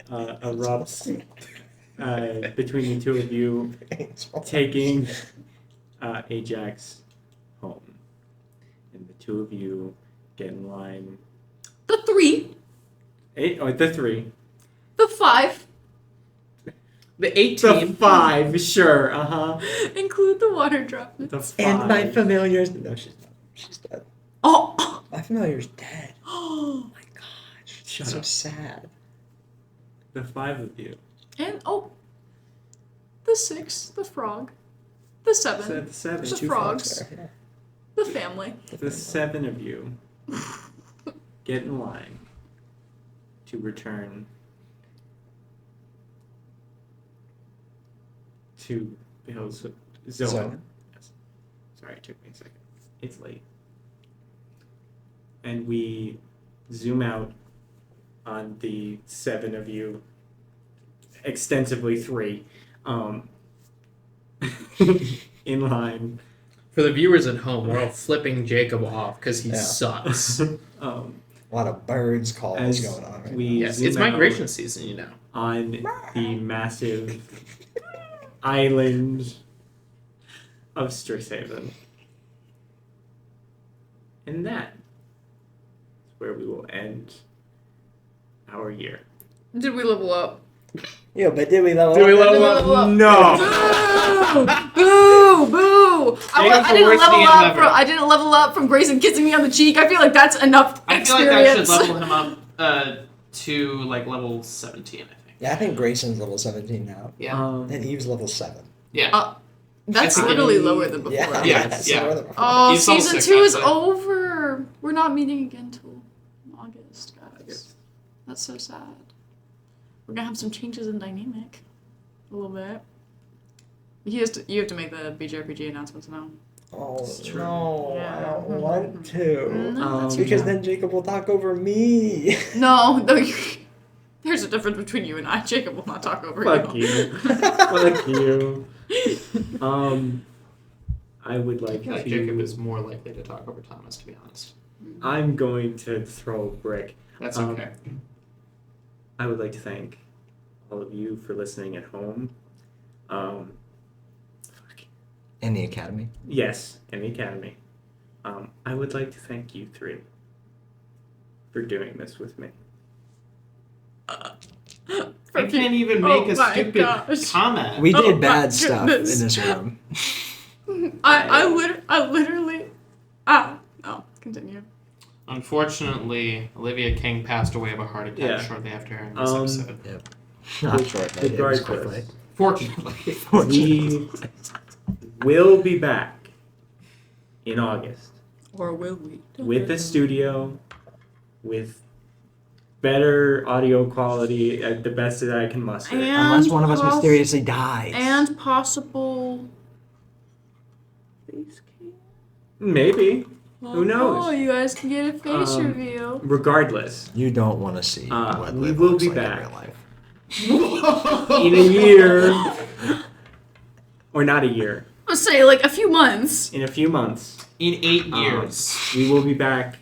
erupts between the two of you, taking Ajax home. And the two of you get in line. The 3, The 3. the 5, The The 18. 5, sure, include the water droplets. The 5. And my familiar's... No, she's not. She's dead. Oh! My familiar's dead. Oh! Oh my gosh. Shut so up. sad. The 5 of you. And the 6, the frog, the 7, The 7. The Two frogs. there, the family. The 7 of you get in line to return to Bill's Zoe. Zoe. Yes. Sorry, it took me a second. It's late. And we zoom out on the 7 of you, extensively 3, in line. For the viewers at home, we're all flipping Jacob off because he Yeah. sucks. Um, A lot of birds calls As going on right we- now. Yes, zoom it's out. migration season, you know. on the massive island of Strixhaven. And that is where we will end our year. Did we level up? Yeah, but did we level Do we up? level level up? up? No! Boo! Boo! Jacob's the worst DM ever. I didn't level up from Grayson kissing me on the cheek. I feel like that's enough I feel like experience. I should level him up to like level 17, I think. Yeah, I think Grayson's level 17 now. Yeah. And Eve's level 7. Yeah. That's I think literally we- lower than before. Yeah, Yeah, that's yeah. lower than before. Oh, He's level season 6, 2 is actually. over. We're not meeting again till August, guys. That's so sad. We're gonna have some changes in dynamic. A little bit. You have to make the BJRPG announcements now. Oh, It's true. no, I don't want to. No, that's Because okay. then Jacob will talk over me. No, there's a difference between you and I. Jacob will not talk over Fuck you. you. Fuck you. I would I like feel like to... Jacob is more likely to talk over Thomas, to be honest. I'm going to throw a brick. That's Um, okay. I would like to thank all of you for listening at home. In the academy. Yes, in the academy. I would like to thank you 3 for doing this with me. I can't even make Oh a my stupid gosh. comment. We Oh did my bad stuff goodness. in this room. I literally. No, continue. Unfortunately, Olivia King passed away of a heart attack Yeah. shortly after airing this Um, episode. Not shortly. It was quickly. Regardless, Fortunately. we will be back in August Or will we? with a studio, with better audio quality at the best that I can muster. And Unless one of us mysteriously dies. And possible. Maybe. Who knows? Oh, you guys can get a face Um, reveal. Regardless, You don't want to see what we Liv will looks be like in back. real life. in a year, or not a year, Let's say like a few months. in a few months, In 8 years. we will be back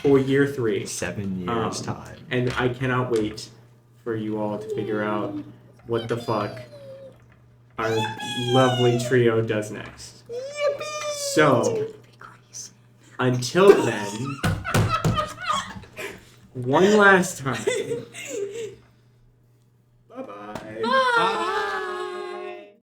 for year 3. 7 years Um, time. And I cannot wait for you all to figure out what the fuck our lovely trio does next. So, until then, one last time,